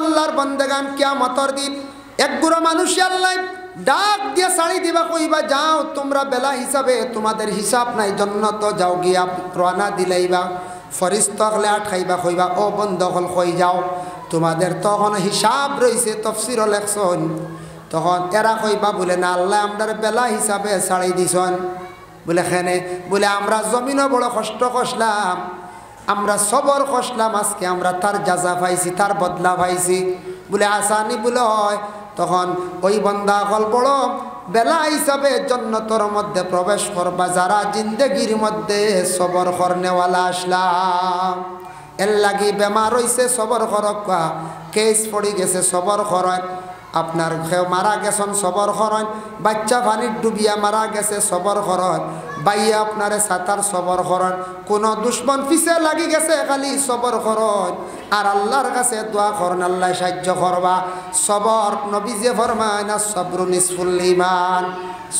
আল্লাহর বান্দাগান কিয়ামতের দিন এক গুড়া মানুষ আল্লাহ ডাক দিয়ে ছাড়ি দিবা কইবা যাও তোমরা বেলা হিসাবে তোমাদের হিসাব নাই জান্নাত যাও গিয়া রওনা দিলাইবা ফরিস্তা হলে আটকাইবা কইবা ও বন্ধ হল কই যাও তোমাদের তখন হিসাব রইছে তাফসীর লেখছন তখন এরা কইবা বলে না আল্লাহ আমরার বেলা হিসাবে ছাড়ি দিছন বলে খেনে বলে আমরা জমিনও বড় কষ্ট করলাম আমরা সবর করলাম আজকে আমরা তার জাযা পাইছি তার বদলা পাইছি বলে আসানি বলে হয় তখন ওই বান্দা হল বড় বেলা হিসাবে জান্নাতের মধ্যে প্রবেশ করবা যারা জিন্দেগির মধ্যে সবর করনেওয়ালা আসলাম এর লাগি বেমার হইছে সবর করকা কেস পড়ি গেছে সবর করেন আপনার কেউ মারা গেছেন সবর করেন বাচ্চা পানির ডুবিয়া মারা গেছে সবর করেন বাইয়া আপনারে সাঁতার সবর করেন কোনো দুশ্মন পিছে লাগি গেছে খালি সবর করেন আর আল্লাহর কাছে দোয়া করেন আল্লাহ সাহায্য করবা সবর নবী যে ফরমায় না সবরু নিসফুল ঈমান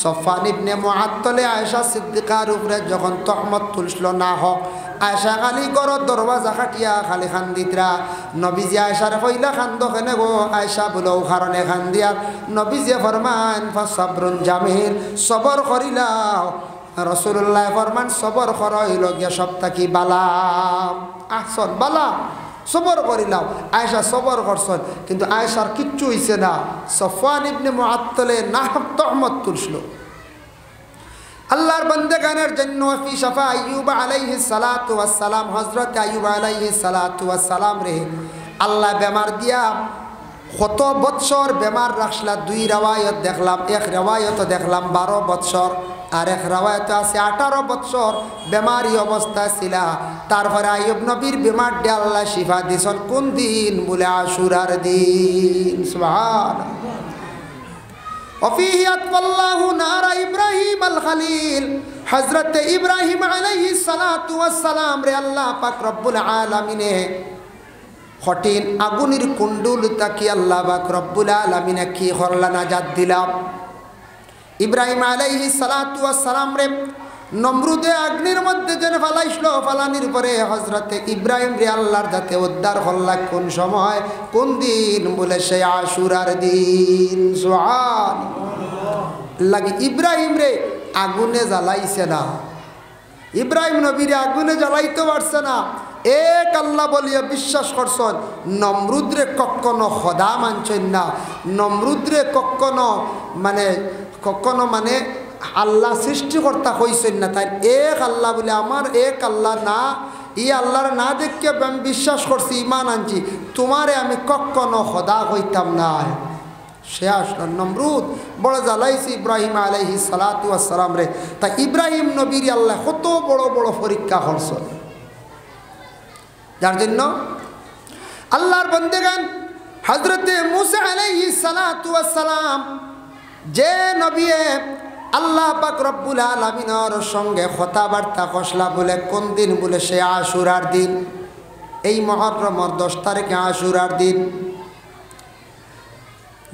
সফওয়ান ইবনে মুআত্তালে আয়েশা সিদ্দিকার উপরে যখন তহমত তুলছিল না হোক আয়েশা খালি ঘরের দরওয়াজা খাটিয়া খালি খান্দিতরা নবীজি আয়েশার কইলা খান্দ কেনে গো আয়েশা বলো কারণে খান্দিয়ার নবীজি ফরমান ফাসবরুন জামিল সবর করিলাও রাসূলুল্লাহ ফরমান সবর করা হইল গিয়া সবটাকি বালা আহসন বালা সবর করিলাম আয়েশা সবর করছেন কিন্তু আয়েশার কিচ্ছু হইছে না সফওয়ান ইবনে মুআত্তালে না তহমত তুলছিল আল্লাহর বান্দাগানের জন্য ফি শাফা আইয়ুব আলাইহিস সালাতু ওয়াস সালাম হযরত আইয়ুব আলাইহিস সালাতু ওয়াস সালাম রে আল্লাহ বেমার দিয়া কত বৎসর বেমার রাখলা দুই রাওয়ায়াত দেখলাম এক রাওয়ায়াত দেখলাম 12 বৎসর আর এক রাওয়ায়াত আছে 18 বৎসর বেমারি অবস্থা ছিল তারপরে আইয়ুব নবীর বেমার দিয়ে আল্লাহ শিফা দিছেন কোন দিন বলে আশুরার দিন সুবহানাল্লাহ وفيه أطفى الله نار إبراهيم الخليل حضرت إبراهيم عليه الصلاة والسلام রে আল্লাহ পাক রব্বুল আলামিনে কঠিন আগুনের কুণ্ডুল তাকি আল্লাহ পাক রব্বুল আলামিনে কি করলা নাজাত দিলাম ইব্রাহিম আলাইহিস সালাতু ওয়াস সালাম রে নমরুদে আগ্নির মধ্যে যেন ফালাইছিল ফালানির পরে হযরতে ইব্রাহিম রে আল্লাহর যাতে উদ্ধার করলা কোন সময় কোন দিন বলে সে আশুরার দিন সুবহানাল্লাহ লাগি ইব্রাহিম রে আগুনে জ্বালাইছে না ইব্রাহিম নবীরে আগুনে জ্বালাইতে পারছে না এক আল্লাহ বলিয়া বিশ্বাস করছেন নমরুদরে কখনো খোদা মানছেন না নমরুদরে কখনো মানে আল্লাহ সৃষ্টিকর্তা হইছেন না তাই এক আল্লাহ বলে আমার এক আল্লাহ না ই আল্লাহর না দেখে আমি বিশ্বাস করছি ইমান আনছি তোমারে আমি কখনো খোদা হইতাম না সে আসলো নমরুদ বড় জ্বালাইছি ইব্রাহিম আলাইহিস সালাতু ওয়াস সালাম রে তাই ইব্রাহিম নবীর আল্লাহ কত বড় বড় পরীক্ষা করছেন যার জন্য আল্লাহর বান্দাগান হযরতে মূসা আলাইহিস সালাতু ওয়াস সালাম যে নবী আল্লাহ পাক রব্বুল আলামিনের সঙ্গে কথাবার্তা কসলা বলে কোন দিন বলে সে আশুরার দিন এই মুহররমের 10 তারিখে আশুরার দিন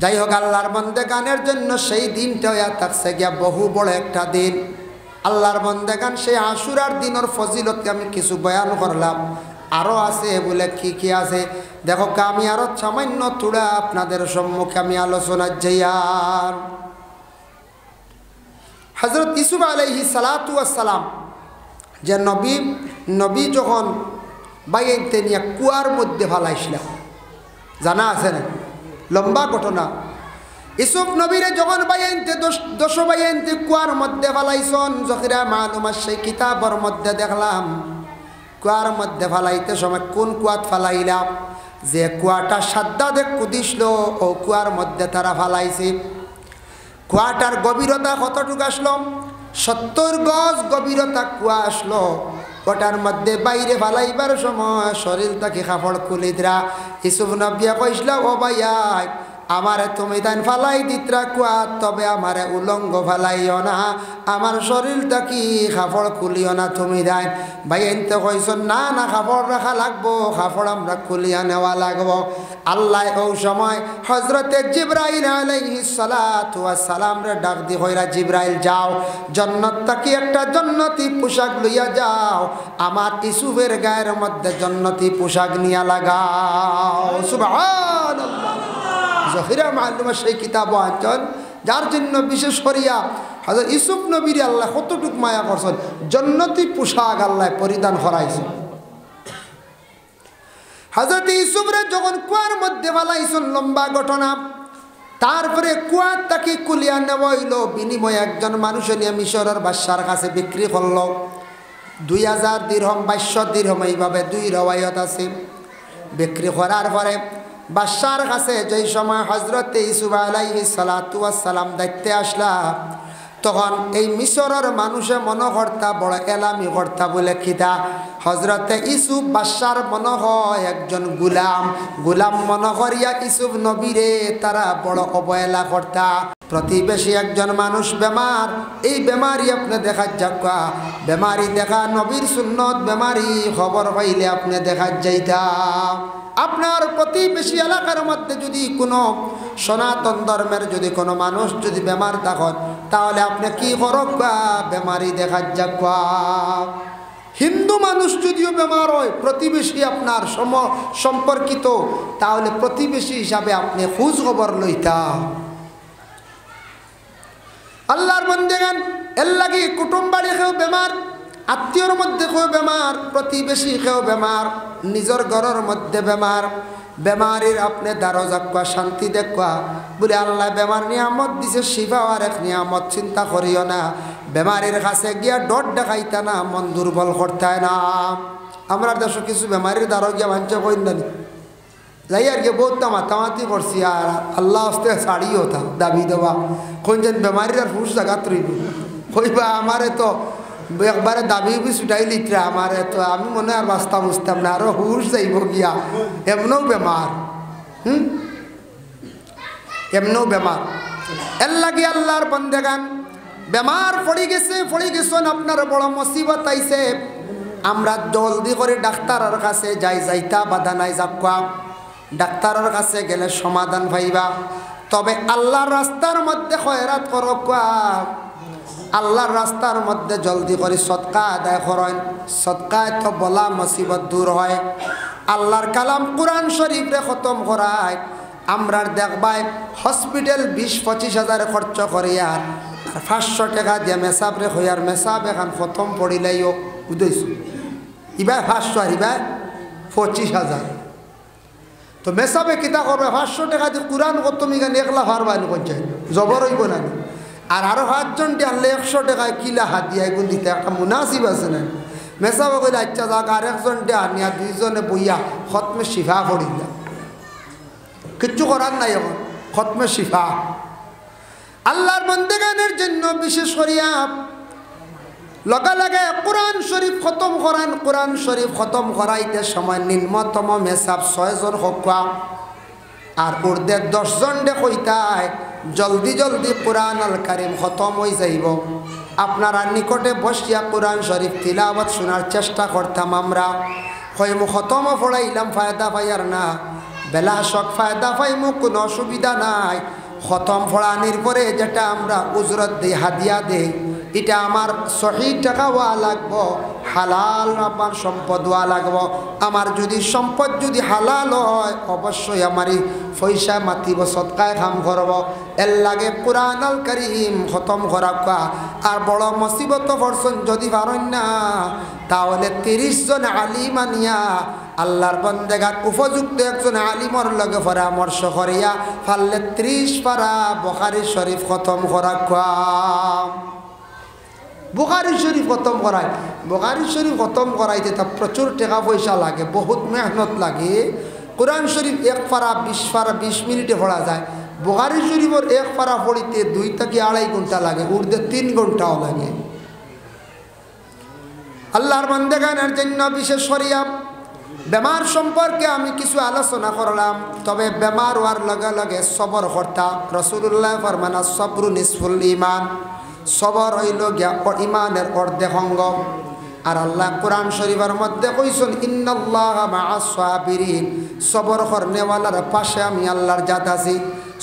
যাই হোক আল্লাহর বান্দাগানের জন্য সেই দিনটা হয়ে থাকছে গিয়া বহু বড় একটা দিন আল্লাহর বান্দাগান সেই আশুরার দিনের ফজিলতকে আমি কিছু বয়ান করলাম আরও আছে বলে কি আছে দেখো আমি আরও সামান্য তুড়া আপনাদের সম্মুখে আমি আলোচনা যাইয়ার হযরত ইউসুফ আলাইহিস সালাতু ওয়াস সালাম যে নবী যখন বাইতে নিয়ে কুয়ার মধ্যে ফালাইছিল জানা আছে না লম্বা ঘটনা ইউসুফ নবীরে যখন বাইতে 10 বাইতে কুয়ার মধ্যে ফালাইছন যখিরা মালুমাত সেই কিতাবের মধ্যে দেখলাম কুয়ার মধ্যে ফালাইতে সময় কোন কুয়াত ফালাইলাম যে কুয়াটা সাদ্দাদে কুদিছিল ও কুয়ার মধ্যে তারা ফালাইছে কুয়াটার গভীরতা কতটুকু আসলো 70 গজ গভীরতা কুয়া আসলো ওটার মধ্যে বাইরে ফালাইবার সময় শরীর থেকে কাপড় খুলে দিরা ইউসুফ নবী কইছিল ও ভাইয়া আমারে তুমি তাই ফালাই দিত্রা কুয়া তবে আমারে উলঙ্গ ফালাইও না আমার শরীরটা কি কাপড় খুলিও না তুমি দেন ভাই এনতে কইছ না না কাপড় রাখা লাগবো কাপড় আমরা খুলিয়া নেওয়া লাগবো আল্লাহ ওই সময় হযরতে জিবরাইল আলাইহিস সালাতু ওয়াস সালাম রে ডাক দি কইরা জিবরাইল যাও জান্নাত থেকে একটা জান্নাতি পোশাক লইয়া যাও আমার ইউসুফের গায়ের মধ্যে জান্নাতি পোশাক নিয়া লাগাও সুবহানাল্লাহ জহিরা মালুমা সেই কিতাব আনছেন যার জন্য বিশেষ করিয়া হযরত ইউসুফ নবীর আল্লাহ কতটুক মায়া করছেন জান্নাতি পোশাক আল্লাহ পরিধান করাইছেন হযরত ইউসুফরে যখন কুয়ার মধ্যে ফেলাইছেন লম্বা ঘটনা তারপরে কুয়ার তাকে কুলিয়া নেওয়া হইল বিনিময়ে একজন মানুষ নিয়ে মিশরের বাদশার কাছে বিক্রি করলো 2000 দিরহম 2200 দিরহম এইভাবে দুই রওয়ায়াত আছে বিক্রি করার পরে বাদশার কাছে যেই সময় হযরত ইউসুফ আলাইহিস সালাতু ওয়াস সালাম দেখতে আসলা তখন এই মিশরের মানুষে মনে করতা বড় এলামি করতা বলে খিদা হযরত ইউসুফ বাদশার মনে হয় একজন গোলাম মনে করিয়া ইউসুফ নবীরে তারা বড় অবহেলা করতা প্রতিবেশী একজন মানুষ বেমার এই বেমারি আপনি দেখা যাকা বেমারি দেখা নবীর সুন্নত বেমারি খবর পাইলে আপনি দেখা যাইতা আপনার প্রতিবেশী এলাকার মধ্যে যদি কোনো সনাতন ধর্মের যদি কোনো মানুষ যদি বেমার থাকেন তাহলে আপনি কি করবা বেমারি দেখা যাকা হিন্দু মানুষ যদিও বেমার হয় প্রতিবেশী আপনার সম্পর্কিত তাহলে প্রতিবেশী হিসাবে আপনি খোঁজ খবর লইতা আল্লাহর বান্দাগান এর লাগি কুটুম্ব বাড়ি কেউ বেমার আত্মীয়র মধ্যে কেউ বেমার প্রতিবেশী কেউ বেমার নিজের ঘরের মধ্যে বেমার বেমারির আপনি দারো যাকা শান্তি দেখা বলে আল্লাহ বেমার নিয়ামত দিছে শিফা আর এক নিয়ামত চিন্তা করিও না বেমারির কাছে গিয়া ডট দেখাইতা না মন দুর্বল করতে না আমরা দেশে কিছু বেমারির দারো গিয়া মানছে কইন না যাই আর কি বহুত মাতামাতি করছি আর আল্লাহ হস্তে ছাড়িও তা দাবি দেওয়া কোন যেন বেমারির আর হুশ জায়গা তৈরি কইবা আমারে তো একবারে দাবি ছুটাই লিটরা আমারে তো আমি মনে আর বাস্তা বুঝতাম না আরো হুশ যাইব গিয়া এমনও বেমার এমনও বেমার এর লাগে আল্লাহর বন্দেগান বেমার পড়ি গেছেন আপনার বড় মুসিবত আইছে আমরা জলদি করে ডাক্তারের কাছে যাইতা বাধা নাই যাবকা ডাক্তারের কাছে গেলে সমাধান পাইবা তবে আল্লাহর রাস্তার মধ্যে খয়রাত করকা আল্লাহর রাস্তার মধ্যে জলদি করে সদকা আদায় করেন সদকায় তো বলা মুসিবত দূর হয় আল্লাহর কালাম কোরআন শরীফে খতম করায় আমরা দেখবাই হসপিটাল 20-25 হাজার খরচ করিয়া আর 500 টাকা দিয়ে মেসাবরে হইয়ার মেসাব এখন খতম পড়িলেও বুঝেছ ইবাই 500 আর ইবাই 25,000 তো মেসাবে কিতা করবে 500 টাকা দিয়ে কোরআন খতম এখানে একলা পারবানি পঞ্চায়েত জবর হইব না আর আরো 5 জন আনলে 100 টাকায় কিলা হাত দিয়ে এগুন দিতে একটা মুনাসিব আছে না মেসাবে কইলে আচ্ছা যাক আর একজন আনিয়া 2 জনে বইয়া খতমে শিফা পড়িলা কিচ্ছু করার নাই এখন খতমে শিফা আল্লাহর বন্দেগানের জন্য বিশেষ করিয়া লগে কোরআন শরীফ খতম করান কোরআন শরীফ খতম করাইতে সময় নিম্নতম মেসাব 6 জন হকা আর উর্দে 10 জন দে কইতায় জলদি কোরআন আল কারিম খতম হয়ে যাইব আপনারা নিকটে বসিয়া কোরআন শরীফ তিলাওয়াত শোনার চেষ্টা করতাম আমরা কইমু খতমও পড়াইলাম ফায়দা পাইয়ার না বেলা শখ ফায়দা পাইমু কোনো অসুবিধা নাই খতম পড়ানির পরে যেটা আমরা উজরত দিই হাদিয়া দেই এটা আমার সহি টাকা হওয়া লাগবো হালাল আমার সম্পদ হওয়া লাগবো আমার যদি সম্পদ যদি হালাল হয় অবশ্যই আমারই পয়সা মাতিব সদকায় কাম করব এর লাগে কোরআন আল কারীম খতম করা আর বড় মুসিবত পড়ছেন যদি পারেন না তাহলে 30 জন আলিম আনিয়া আল্লাহর বন্দেগার উপযুক্ত একজন আলিমর লগে পরামর্শ করিয়া পারলে 30 পারা বুখারী শরীফ খতম করা বুখারী শরীফ খতম করায় বুখারী শরীফ খতম করাইতে তা প্রচুর টাকা পয়সা লাগে বহুত মেহনত লাগে কোরআন শরীফ 1 পারা 20 পারা 20 মিনিটে পড়া যায় বুখারী শরীফের 1 পারা পড়িতে 2 থেকে 2.5 ঘন্টা লাগে উর্দে 3 ঘন্টাও লাগে আল্লাহর বান্দাগানের জন্য বিশেষ করিয়া বেমার সম্পর্কে আমি কিছু আলোচনা করলাম তবে বেমার হওয়ার লগে লগে সবর করতা রাসূলুল্লাহ ফরমান সবরু নিসফুল ঈমান সবর হইল গিয়া ইমানের অর্ধেক অঙ্গ আর আল্লাহ কোরআন শরীফের মধ্যে কইছেন ইন্নাল্লাহা মাআস সাবিরিন সবর করনেওয়ালার পাশে আমি আল্লাহর জাত আছি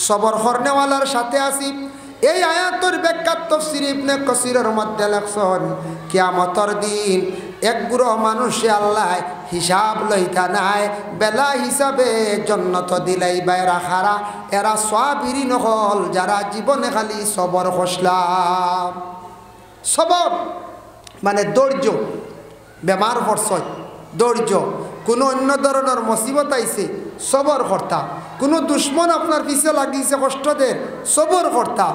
সবর করনেওয়ালার সাথে আছি এই আয়াতের ব্যাখ্যা তাফসীর ইবনে কাসিরের মধ্যে লেখছেন কিয়ামতের দিন এক গ্রহ মানুষে আল্লাহ হিসাব লইতা নাই বেলা হিসাবে জন্নত দিলাইবা এরা খারা এরা সাবিরিন হল যারা জীবনে খালি সবর খসলাম সবর মানে ধৈর্য বেমার পড়ছয় ধৈর্য কোনো অন্য ধরনের মুসিবত আইছে সবর কর্তা কোনো দুশ্মন আপনার পিছে লাগিয়েছে কষ্টদের সবর কর্তা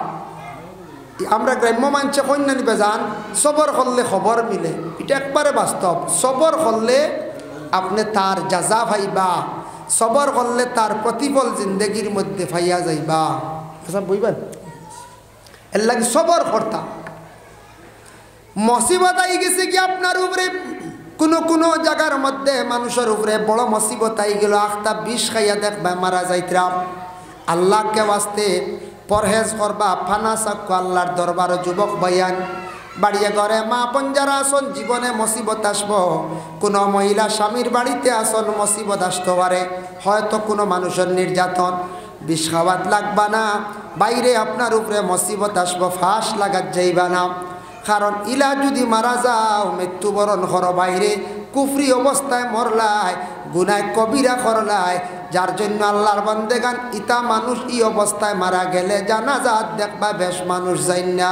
আমরা গ্রাম্য মানুষে কন্যা নিবে যান সবর করলে খবর মিলে এটা একবারে বাস্তব সবর করলে আপনি তার যাজা পাইবা সবর করলে তার প্রতিফল জিন্দগির মধ্যে পাইয়া যাইবা বুঝবেন এর লাগে সবর কর্তা মুসিবত আই গেছে কি আপনার উপরে কোনো জায়গার মধ্যে মানুষের উপরে বড় মুসিবত আই গেল আখতা বিষ খাইয়া দেখবা মারা যাইতরাম আল্লাহকে ওয়াস্তে পরহেজ করবা ফানা সাক্কু আল্লাহর দরবার যুবক বয়ান বাড়িয়ে ঘরে মা পঞ্জারা আসন জীবনে মুসিবত আসবো কোনো মহিলা স্বামীর বাড়িতে আসন মুসিবত আসতে পারে হয়তো কোনো মানুষের নির্যাতন বিষ খাওয়াত লাগবা না বাইরে আপনার উপরে মুসিবত আসবো ফাঁস লাগাত যাইবা না কারণ ইলা যদি মারা যাও মৃত্যুবরণ করো বাইরে কুফরি অবস্থায় মরলায় গুনায় কবিরা করলায় যার জন্য আল্লাহর বান্দেগান ইতা মানুষ এই অবস্থায় মারা গেলে জানাজাত দেখবা বেশ মানুষ যাই না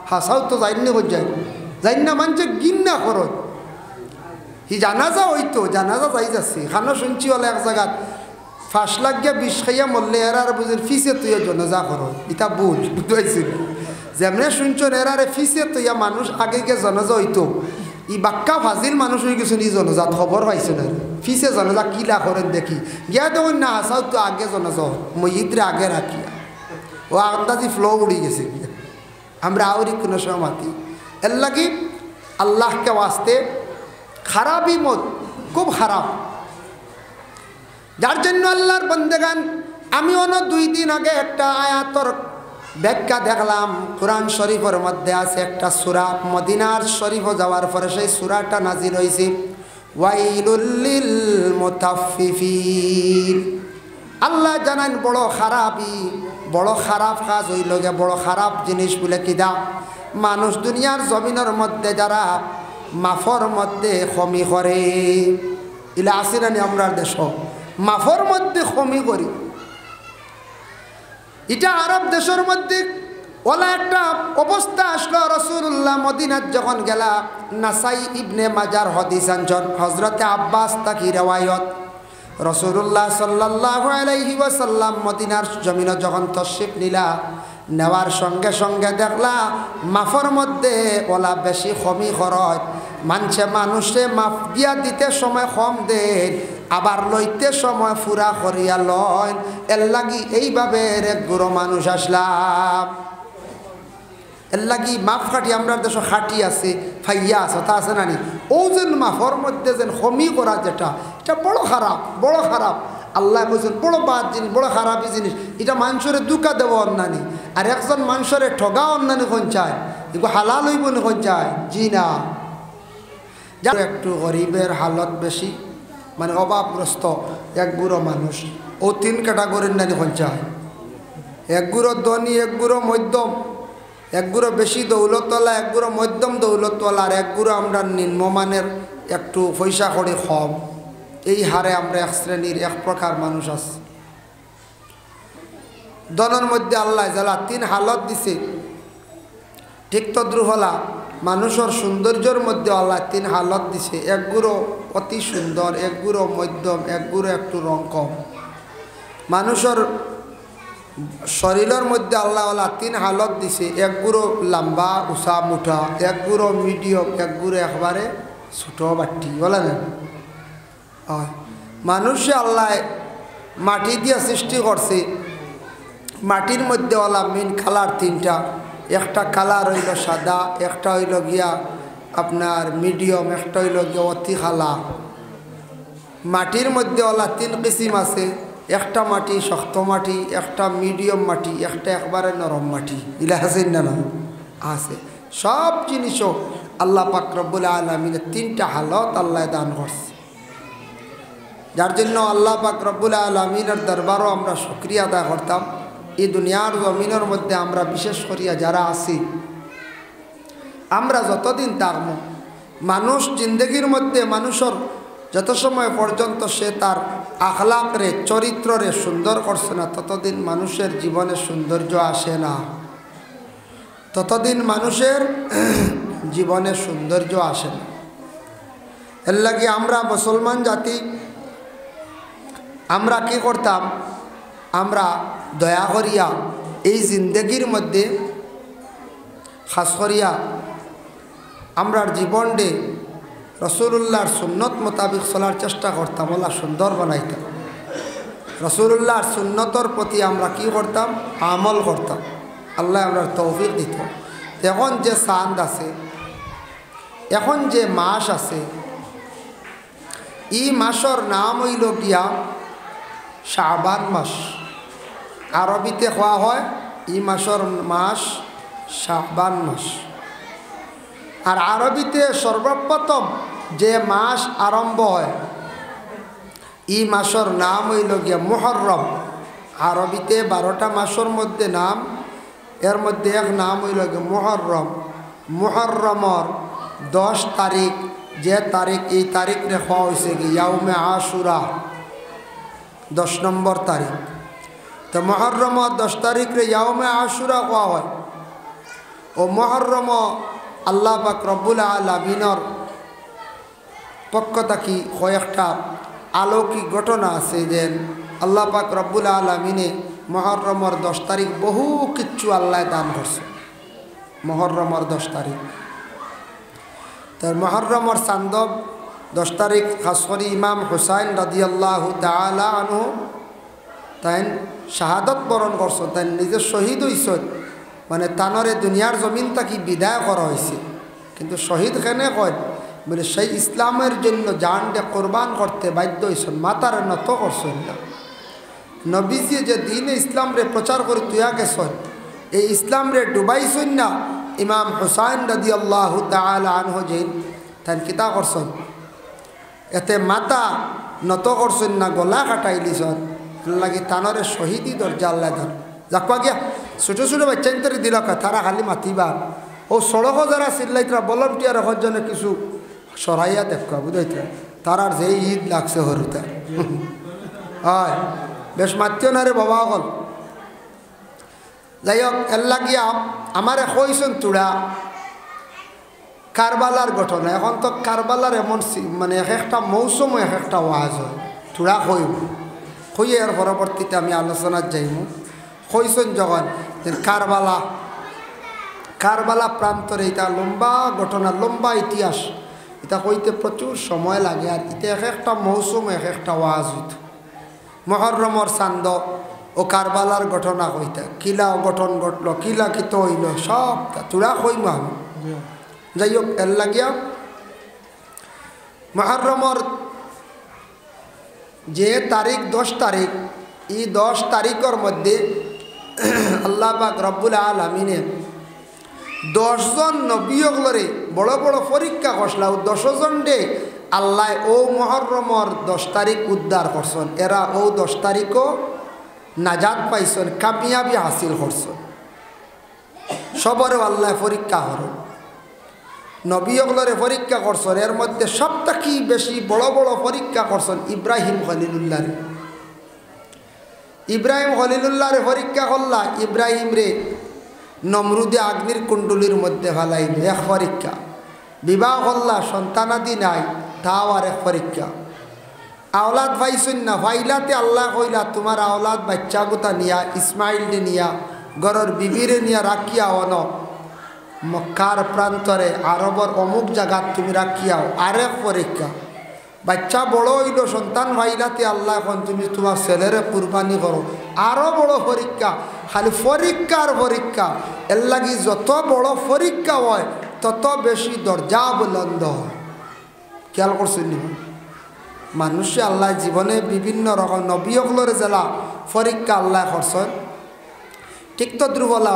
হাসাও তো যাইনি যাই না মানুষে গিন্না করো হি জানাজা হইতো জানাজা যাই যাচ্ছি খানো শুনছি হলে এক জায়গাত ফাঁস লাগিয়া বিষ খাইয়া মরলে এরার বুঝের ফিসে তুই জনাজা করো ইতা ভুল বুঝতে যেমনে শুনছো এরারে ফিসে তুইয়া মানুষ আগে গিয়ে জনাজা হইতো ই বাক্কা ফাজিল মানুষ হয়ে গেছে নি জনাজাত খবর পাইছে না ফিসে জনাজা কিলা করেন দেখি গিয়া দেখুন না হাসাও তো আগে জনাজা মসজিদরে আগে রাখিয়া ও আন্দাজি ফ্লো উড়ি গেছে গিয়া আমরা আউরি কোনো সময় মাতি এর লাগি আল্লাহকে ওয়াস্তে খারাপই মত খুব খারাপ যার জন্য আল্লাহর বন্দেগান আমি অন্য 2 দিন আগে একটা আয়াতর ব্যাখ্যা দেখলাম কোরআন শরীফের মধ্যে আছে একটা সূরা মদিনার শরীফ যাওয়ার পরে সেই সূরাটা নাজিল হয়েছে ওয়াইলুল লিল মুতাফফিফিন আল্লাহ জানান বড় খারাপই বড় খারাপ কাজ হইল গে বড় খারাপ জিনিস বলে কিদা মানুষ দুনিয়ার জমিনের মধ্যে যারা মাফর মধ্যে খমি করে ইলা আসিরানি আমরা দেশ মাফর মধ্যে খমি করি এটা আরব দেশের মধ্যে ওলা একটা অবস্থা আসলো রাসূলুল্লাহ মদিনাত যখন গেলা নাসাই ইবনে মাজার হাদিস আনছেন হযরতে আব্বাস তাকি riwayat রাসূলুল্লাহ সাল্লাল্লাহু আলাইহি ওয়াসাল্লাম মদিনার জমিনে যখন তশরিফ নিলা নেওয়ার সঙ্গে সঙ্গে দেখলা মাফর মধ্যে ওলা বেশি খমি খরচ মানুষে মাফ দিয়া দিতে সময় কম দেন আবার লইতে সময় ফুরা করিয়া লয় এর লাগি এইভাবে এক গুরু মানুষ আসলাম এর লাগি মাফ খাটি আমরা দেশ খাটি আছে ফাইয়া আছে তা আছে নানি ও যেন মাফর মধ্যে যেন খমি করা যেটা এটা বড় খারাপ আল্লাহ বলছেন বড় বাদ জিনিস বড় খারাপই জিনিস এটা মানুষের দুকা দেওয়া অন্যানি আর একজন মানুষের ঠগা অন্যানি কোন চায় এগুলো হালাল হইব না কোন চায় জি না যার একটু গরিবের হালত বেশি মানে অভাবগ্রস্ত এক গুঁড়ো মানুষ ও 3 ক্যাটাগরির নানি কোন চায় এক গুঁড়ো ধনী এক গুঁড়ো মধ্যম এক গুঁড়ো বেশি দৌলতওয়ালা এক গুঁড়ো মধ্যম দৌলতওয়ালা আর এক গুঁড়ো আমরা নিম্নমানের একটু পয়সা করে কম এই হারে আমরা এক শ্রেণীর এক প্রকার মানুষ আছে দনের মধ্যে আল্লাহ যারা 3 হালত দিছে ঠিক তদ্রুহলা মানুষের সৌন্দর্যের মধ্যে আল্লাহ 3 হালত দিছে এক গুঁড়ো অতি সুন্দর এক গুঁড়ো মধ্যম এক গুঁড়ো একটু রং কম মানুষের শরীরের মধ্যে আল্লাহ 3 হালত দিছে এক গুঁড়ো লম্বা উষা মুঠা এক গুঁড়ো মিডিয়াম এক গুঁড়ো একবারে ছোট বাটি বলে না মানুষে আল্লাহ মাটি দিয়া সৃষ্টি করছে মাটির মধ্যে ওলা মেন কালার 3টা একটা কালার হইল সাদা একটা হইল গিয়া আপনার মিডিয়াম একটা হইল গিয়া অতি খালা মাটির মধ্যে ওলা 3 কিসিম আছে একটা মাটি শক্ত মাটি একটা মিডিয়াম মাটি একটা একবারে নরম মাটি ইলা আছে না আছে সব জিনিসও আল্লাহ পাক রব্বুল আলামিনের 3টা হালত আল্লাহ দান করছে যার জন্য আল্লাহ পাক রব্বুল আলামিনের দরবারও আমরা শুকরিয়া আদায় করতাম এই দুনিয়ার জমিনের মধ্যে আমরা বিশেষ করিয়া যারা আছি আমরা যতদিন থাকব মানুষ জিন্দগির মধ্যে মানুষের যত সময় পর্যন্ত সে তার আখলাকরে চরিত্ররে সুন্দর করছে না ততদিন মানুষের জীবনে সৌন্দর্য আসে না, ততদিন মানুষের জীবনে সৌন্দর্য আসে না। এর লাগে আমরা মুসলমান জাতি আমরা কি করতাম, আমরা দয়া করিয়া এই জিন্দগির মধ্যে খাস করিয়া আমরার জীবনডে রসুল্লাহর সুন্নত মোতাবিক চলার চেষ্টা করতাম, ওলা সুন্দর বানাইতাম। রসুল্লাহর সুন্নতর প্রতি আমরা কি করতাম, আমল করতাম। আল্লাহ আমরা তৌফিক দিত। এখন যে চাঁদ আছে, এখন যে মাস আছে, এই মাসের নাম হইল গিয়া শাবান মাস। আরবিতে কোয়া হয় এই মাসের মাস শাবান মাস। আর আরবিতে সর্বপ্রথম যে মাস আরম্ভ হয় এই মাসের নাম হইল গিয়া মুহররম। আরবিতে 12টা মাসের মধ্যে নাম, এর মধ্যে এক নাম হইল গিয়া মুহররম। মুহররমর 10 তারিখ, যে তারিখ এই তারিখ রেখা হয়েছে কি ইয়াউমে আশুরা, 10 নম্বর তারিখ। তো মুহররমর 10 তারিখে ইয়াউমে আশুরা কোয়া হয়। ও মুহররম আল্লাহ পাক রব্বুল আলামিনের পক্ষ থাকি কয়েকটা আলৌকিক ঘটনা আছে যে আল্লাহ পাক রব্বুল আলামিনে মুহররমর 10 তারিখ বহু কিচ্ছু আল্লাহ দান করছে। মুহররমর 10 তারিখ, তার মুহররমর চান্দব 10 তারিখ খাস করে ইমাম হুসাইন রাদিয়াল্লাহু তাআলা আনহু তাই শাহাদত বরণ করছে, তাই নিজে শহীদ হইছে। মানে তানরে দুনিয়ার জমিন তাকি বিদায় করা হয়েছে, কিন্তু শহীদ কেনে কয় বলে সেই ইসলামের জন্য জানটা কোরবান করতে বাধ্য হয়েছেন, মাতার নত করছেন না। নবীজি যে দিন ইসলাম রে প্রচার করে তুইয়া গেছেন, এই ইসলাম রে ডুবাইছেন না। ইমাম হুসাইন রাদিয়াল্লাহু তাআলা আনহু যে তাই কিতা করছেন, এতে মাতা নত করছেন না, গলা কাটাই দিছেন লাগে তানরে শহীদি দরজা আল্লাহ ধর যাকুয়া গিয়া ছোটো ছোটো বাচ্চান্তরে দিল তারা খালি মাতিবা। ও সড়ক যারা চিল্লাইতরা ভলান্টিয়ার হওয়ার জন্য কিছু সরাইয়া দেখা বুঝাইতরা তারার যে ঈদ লাগছে হরুতা হয় বেশ মাতিও না রে বাবা হল। যাই হোক এর লাগিয়া আমারে কইছেন তুড়া কারবালার ঘটনা। এখন তো কারবালার এমন মানে এক একটা মৌসুম এক একটা ওয়াজ হয়, তুড়া কইব কইয়ে এর পরবর্তীতে আমি আলোচনার যাইব। কইছেন যখন কারবালা প্রান্তরে এটা লম্বা ঘটনা, লম্বা ইতিহাস, এটা কইতে প্রচুর সময় লাগে। আর এটা এক একটা মৌসুম এক একটা ওয়াজ হইত। মুহররমর চান্দ ও কারবালার ঘটনা কইতা, কিলা গঠন ঘটল, কিলা কিত হইল, সব তুড়া কইম আমি। যাই হোক এর লাগিয়া মুহররমর যে তারিখ 10 তারিখ, এই 10 তারিখের মধ্যে আল্লাহ পাক রব্বুল আলামিনে 10 জন নবীগুলোরে বড় বড় পরীক্ষা করছিল। 10 জন ডে আল্লাহ ও মুহররমর 10 তারিখ উদ্ধার করছেন। এরা ও 10 তারিখও নাজাত পাইছেন, কামিয়াবি হাসিল করছেন। সবরে আল্লাহ পরীক্ষা করেন, নবীগুলোরে পরীক্ষা করছেন। এর মধ্যে সবথেকে বেশি বড় বড় পরীক্ষা করছেন ইব্রাহিম খলিলুল্লাহরে। ইব্রাহিম খলিলুল্লাহরে পরীক্ষা করলা, ইব্রাহিম রে নমরুদে আগ্নির কুণ্ডুলির মধ্যে ফেলাইল, এক পরীক্ষা। বিবাহ করলা, সন্তানাদি নাই, তাও আর এক পরীক্ষা। আওলাদ পাইছেন না, ফাইলাতে আল্লাহ কইলা তোমার আওলাদ বাচ্চা গোতা নিয়া ইসমাইলরে নিয়া গরর বিবিরে নিয়া রাখিয়াও ন মক্কার প্রান্তরে আরবর অমুক জায়গাত তুমি রাখিয়াও, আরেক পরীক্ষা। বাচ্চা বড় হইল, সন্তান ভাইলাতে আল্লাহ এখন তুমি তোমার ছেলেরে কুরবানি করো, আরও বড় পরীক্ষা। খালি পরীক্ষার পরীক্ষা। এর লাগি যত বড় পরীক্ষা হয় তত বেশি দরজা বুলন্দ হয়। খেয়াল করছেন নি? মানুষে আল্লাহ জীবনে বিভিন্ন রকম নবীগুলোর জেলা পরীক্ষা আল্লাহ করছেন। ঠিক তো দ্রুবলা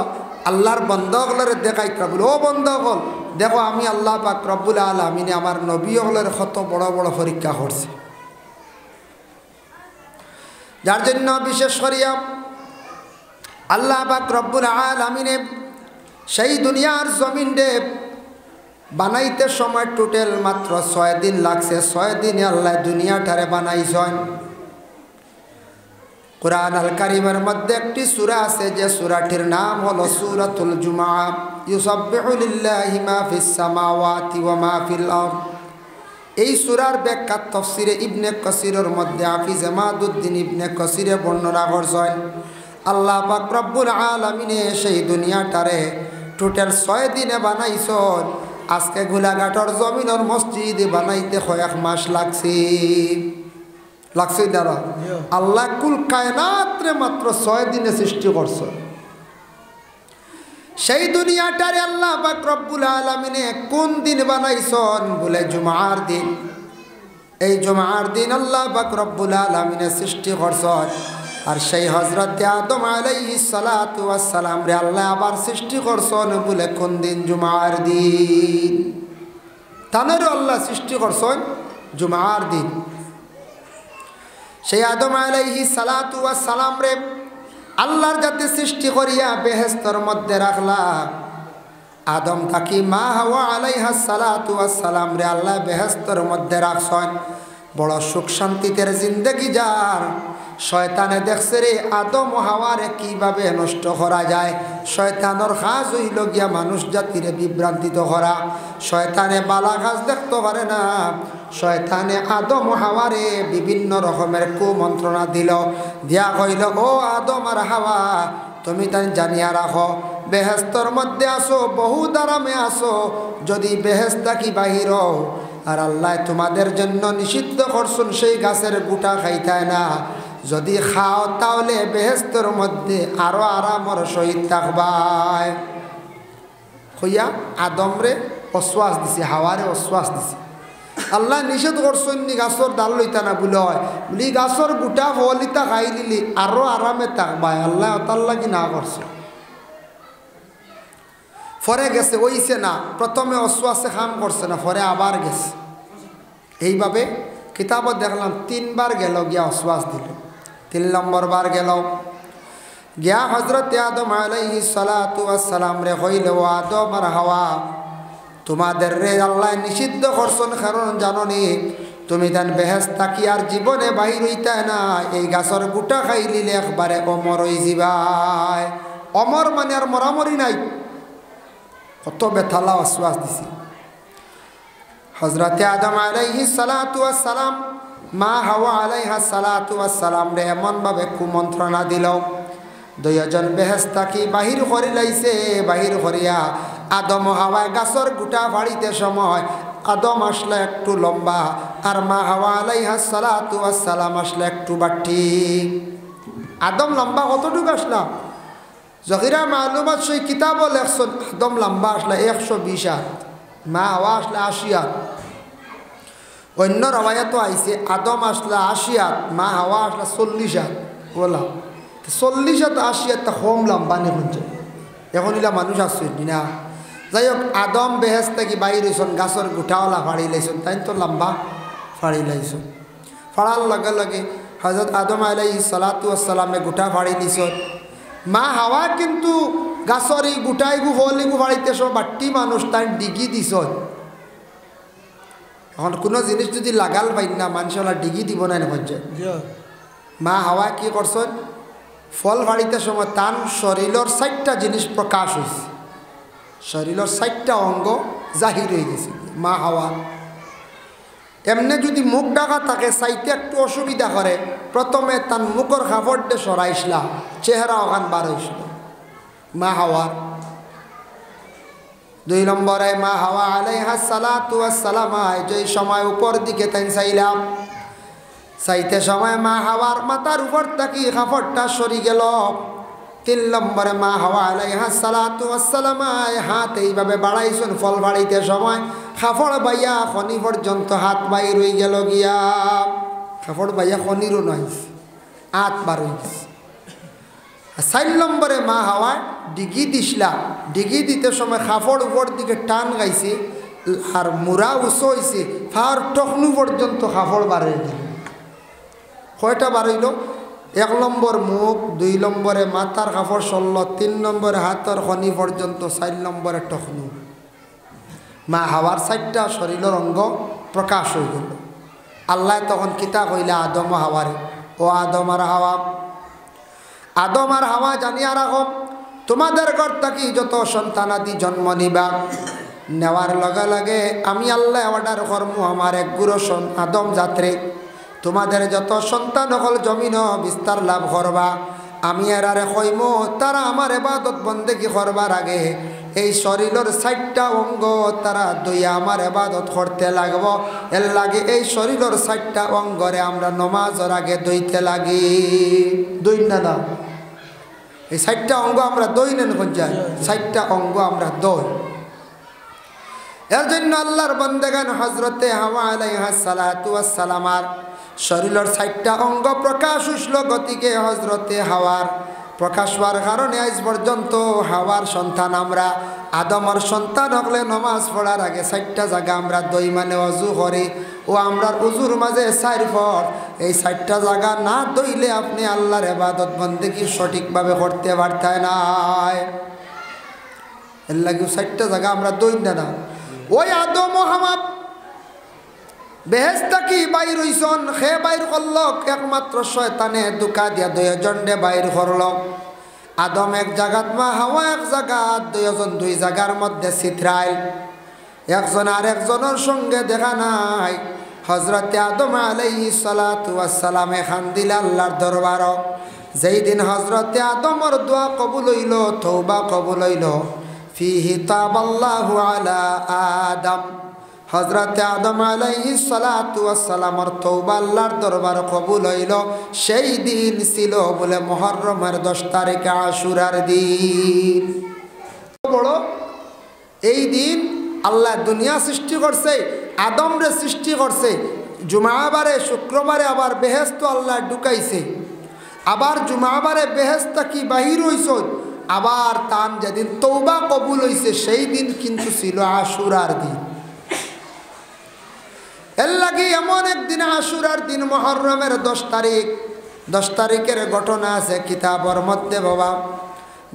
আল্লাহর বন্ধগুলোর দেখাই বলে, ও বন্ধগল দেখো আমি আল্লাহ পাক রব্বুল আলামিনে আমার নবীগুলোর কত বড় বড় পরীক্ষা করছে। যার জন্য বিশেষ করিয়া আল্লাহ পাক রব্বুল আলামিনে সেই দুনিয়ার জমিন রে বানাইতে সময় টোটাল মাত্র 6 দিন লাগছে। 6 দিনে আল্লাহ দুনিয়াটারে বানাইছেন। কুরআন আল কারীমের মধ্যে একটি সূরা আছে যে সূরাটির নাম হলো সূরাতুল জুমআ। ইউসাব্বিহু লিল্লাহি মা ফিস সামাওয়াতি ওয়া মা ফিল আরদ। এই সূরার ব্যাখ্যা তাফসীরে ইবনে কাসিরের মধ্যে হাফিজ মাদউদ্দিন ইবনে কাসিরে বর্ণনা করছেন। আল্লাহ পাক রব্বুল আলামিনে সেই দুনিয়াটারে টোটাল 6 দিনে বানাইছেন। আজকে গোলাঘাটর জমিনের মসজিদ বানাইতে কয়েক মাস লাগছে। লাগছে দাঁড়া আল্লাহ কুল কায়নাত রে মাত্র 6 দিনে সৃষ্টি করছে। সেই দুনিয়াটারে আল্লাহ পাক রব্বুল আলামিনে কোন দিন বানাইছেন বলে জুমার দিন। এই জুমার দিন আল্লাহ পাক রব্বুল আলামিনে সৃষ্টি করছেন। আর সেই হযরত আদম আলাইহিস সালাতু ওয়াস সালাম রে আল্লাহ আবার সৃষ্টি করছেন বলে কোন দিন জুমার দিন। তানের আল্লাহ সৃষ্টি করছেন জুমার দিন। সেই আদম আলাইহিস সালাতু ওয়াস সালাম রে আল্লাহর যাতে সৃষ্টি করিয়া বেহেশতের মধ্যে রাখলা। আদম তাকি মা হাওয়া আলাইহাস সালাতু ওয়াস সালাম রে আল্লাহ বেহেশতের মধ্যে রাখছেন। বড় সুখ শান্তিতে জিন্দেগি যার। শয়তানে দেখছে রে আদম ও হাওয়ারে কিভাবে নষ্ট করা যায়। শয়তানের কাজ হইল গিয়া মানুষ জাতিরে বিভ্রান্তিত করা। শয়তানে বালা কাজ দেখতে পারে না। শয়তানে আদম ও হাওয়ারে বিভিন্ন রকমের কুমন্ত্রণা দিল। দিয়া কইল, ও আদম আর হাওয়া তুমি তাই জানিয়া রাখো বেহেশতের মধ্যে আসো, বহুত আরামে আসো। যদি বেহেশত কি বাহির আর আল্লাহ তোমাদের জন্য নিষিদ্ধ করছেন সেই গাছের গুটা খাইতায় না। যদি খাও তাহলে বেহেশতের মধ্যে আরো আরামর সহিত থাকবাই। হইয়া আদমরে অশ্বাস দিছে, হাওয়ারে অশ্বাস দিছে। আল্লাহ নিষেধ করছেন নি গাছর ডাল লইতা না বলে হয় বলি গাছর গুটা ফলিতা খাই দিলি আরো আরামে থাকবাই। আল্লাহ তার লাগি না করছে। পরে গেছে ওইছে না, প্রথমে অশ্বাসে কাম করছে না, পরে আবার গেছে। এইভাবে কিতাবত দেখলাম 3 বার গেল গিয়া অশ্বাস দিল। 3 নম্বর বার গেল গিয়া হযরত আদম আলাইহিস সালাতু ওয়াস সালাম রে কইল, ও আদম আর হাওয়া তোমাদের রে আল্লাহ নিষিদ্ধ করছেন কারণ জাননি তুমি তান বেহেশত থাকি আর জীবনে বাহির হইতা না। এই গাছের গুটা খাই লিলে একবারে অমর হই যাবাই। অমর মানে আর মরামরি নাই। কত বেথালা অশ্বাস দিছি। হযরত আদম আলাইহিস সালাতু ওয়াস সালাম মা হাওয়া আলাইহাস সালাতু ওয়াস সালাম রে এমন ভাবে কুমন্ত্রণা দিল। 2 জন বেহেশত থাকি বাহির করি লাইছে। বাহির করিয়া আদম হাওয়া গাছের গুটা ফাড়িতে সময় আদম আসলে একটু লম্বা আর মা হাওয়া আলাইহাস সালাতু ওয়াস সালাম আসলে একটু বাটি। আদম লম্বা কতটুকু আসলাম জহিরা মালুমাত সেই কিতাবও লেখছেন আদম লম্বা আসলে 120 হাত, মা হাওয়া আসলে 80 হাত। অন্য রওয়ায়াতও আইছে আদম আসলে 80 হাত, মা হাওয়া আসলে 40 হাত। বললাম 40 হাত 80 হাত কম লম্বা নি হচ্ছে। এখন এলা মানুষ আসছে না। যাই হোক আদম বেহেশত থেকে বাইর হয়েছেন, গাছের গুটাওয়ালা ফাড়ি লাইছেন, তাই তো লম্বা ফাড়ি লাইছেন। ফাড়ার লগে লগে হযরত আদম আলাইহিস সালাতু ওয়াস সালামে গুটা ফাড়ি দিছেন। মা হাওয়া কিন্তু গাছের এই গুটাই গু হলি গু ফাড়িতে সব বাট্টি মানুষ তাই ডিগি দিছেন। এখন কোনো জিনিস যদি লাগাল পাই না মানুষওয়ালা ডিগি দিব না হচ্ছে। মা হাওয়া কি করছেন ফল ফাড়িতে সময় তান শরীরের 4টা জিনিস প্রকাশ হয়েছে। শরীরের 4টা অঙ্গ জাহির হয়ে গেছে মা হাওয়া। এমনি যদি মুখ ডাকা থাকে চাইতে একটু অসুবিধা করে, প্রথমে তার মুখের কাপড় দিয়ে সরাইছিলাম, চেহারা ওখান বার হয়েছিল মা হাওয়ার। 2 নম্বরে মা হাওয়া আলাইহাস সালাতু ওয়াস সালাম যে সময় উপর দিকে তাই চাইলাম, চাইতে সময় মা হাওয়ার মাথার উপর থাকি কাপড়টা সরি গেল। 3 নম্বরে মা হাওয়া আলাইহাস সালাতু ওয়াস সালাম হাত এইভাবে বাড়াইছেন ফল বাড়াইতে সময় কাপড় বাইয়া খনি পর্যন্ত হাত বাইর হয়ে গেল গিয়া। কাপড় বাইয়া খনিরও নয়, হাত বার হয়ে গেছে। 4 নম্বরে মা হাওয়া ডিগি দিছিলা, ডিগি দিতে সময় কাপড় উপর দিকে টান গাইছে আর মুড়া উঁচু হয়েছে, ফার টকনু পর্যন্ত কাপড় বার হয়ে গেল। কয়টা বার হইল? 1 নম্বর মুখ, 2 নম্বরে মাথার কাপড় সরল, 3 নম্বরে হাতের খনি পর্যন্ত, 4 নম্বরে টকনু। মা হাওয়ার 4টা শরীরের অঙ্গ প্রকাশ হয়ে গেল। আল্লাহ তখন কিতা কইলে আদম হাওয়ারে, ও আদম আর হাওয়া, আদম আর হাওয়া জানিয়া রাখো, তোমাদের ঘর থাকি যত সন্তানাদি জন্ম নিবা, নেওয়ার লগে লগে আমি আল্লাহ অর্ডার করমু আমার এক গুরু আদম যাত্রে, তোমাদের যত সন্তান হল জমিন বিস্তার লাভ করবা, আমি এরারে কইম তারা আমার ইবাদত বন্দেগী করবার আগে এই শরীরের 4টা অঙ্গ তারা দইয়া আমার ইবাদত করতে লাগব। এর লাগে এই শরীরের 4টা অঙ্গরে আমরা নমাজের আগে দইতে লাগি। দই না না, এই 4টা অঙ্গ আমরা দই নেন কোন যায়, 4টা অঙ্গ আমরা দই। এর জন্য আল্লাহর বন্দেগান হজরতে হাওয়া আলাইহিস সালাতু ওয়াস সালামার শরীরের 4টা অঙ্গ প্রকাশ উঠল গতিকে হজরতে হাওয়ার প্রকাশ হওয়ার কারণে আজ পর্যন্ত হাওয়ার সন্তান আমরা, আদমর সন্তান হলে নমাজ পড়ার আগে 4টা জায়গা আমরা দই মানে অজু করি, ও আমরা উজুর মাঝে 4 ফর, এই 4টা জায়গা না দইলে আপনি আল্লাহর ইবাদত বন্দেগী সঠিকভাবে করতে পারতেন না। এর লাগে 4টা জায়গা আমরা দই না। ওই আদম ও হাওয়া বেহেশত কি বাইর হইছন, খে বাইর করল একমাত্র শয়তানে দুকা দিয়া 2জনে বাইর করল। আদম এক জায়গাত মা হাওয়া এক জায়গাত, 2জন 2 জায়গার মধ্যে ছিত্রাইল, একজন আর একজনের সঙ্গে দেখা নাই। হজরতে আদম আলাইহিস সালাতু ওয়াস সালাম এখান দিল আল্লাহর দরবার, যেই দিন হজরতে আদমর দোয়া কবুল হইল, তওবা কবুল হইল, ফিহি তাবাল্লাহু আলা আদম, হজরতে আদম আলাইহিস সালাতু ওয়াস সালামর তওবা আল্লাহর দরবার কবুল হইল। সেই দিন ছিল বলে মুহররমের 10 তারিখে আশুরার দিন। বড় এই দিন আল্লাহ দুনিয়া সৃষ্টি করছে, আদমরে সৃষ্টি করছে, জুমাবারে শুক্রবারে আবার বেহেশত আল্লাহ ঢুকাইছে, আবার জুমাবারে বেহেশত কি বাহির হইছ, আবার তান যেদিন তওবা কবুল হইছে সেই দিন কিন্তু ছিল আশুরার দিন। এর লাগে এমন একদিন আশুরার দিন মুহররমের 10 তারিখ, 10 তারিখের ঘটনা আছে কিতাবের মধ্যে বাবা,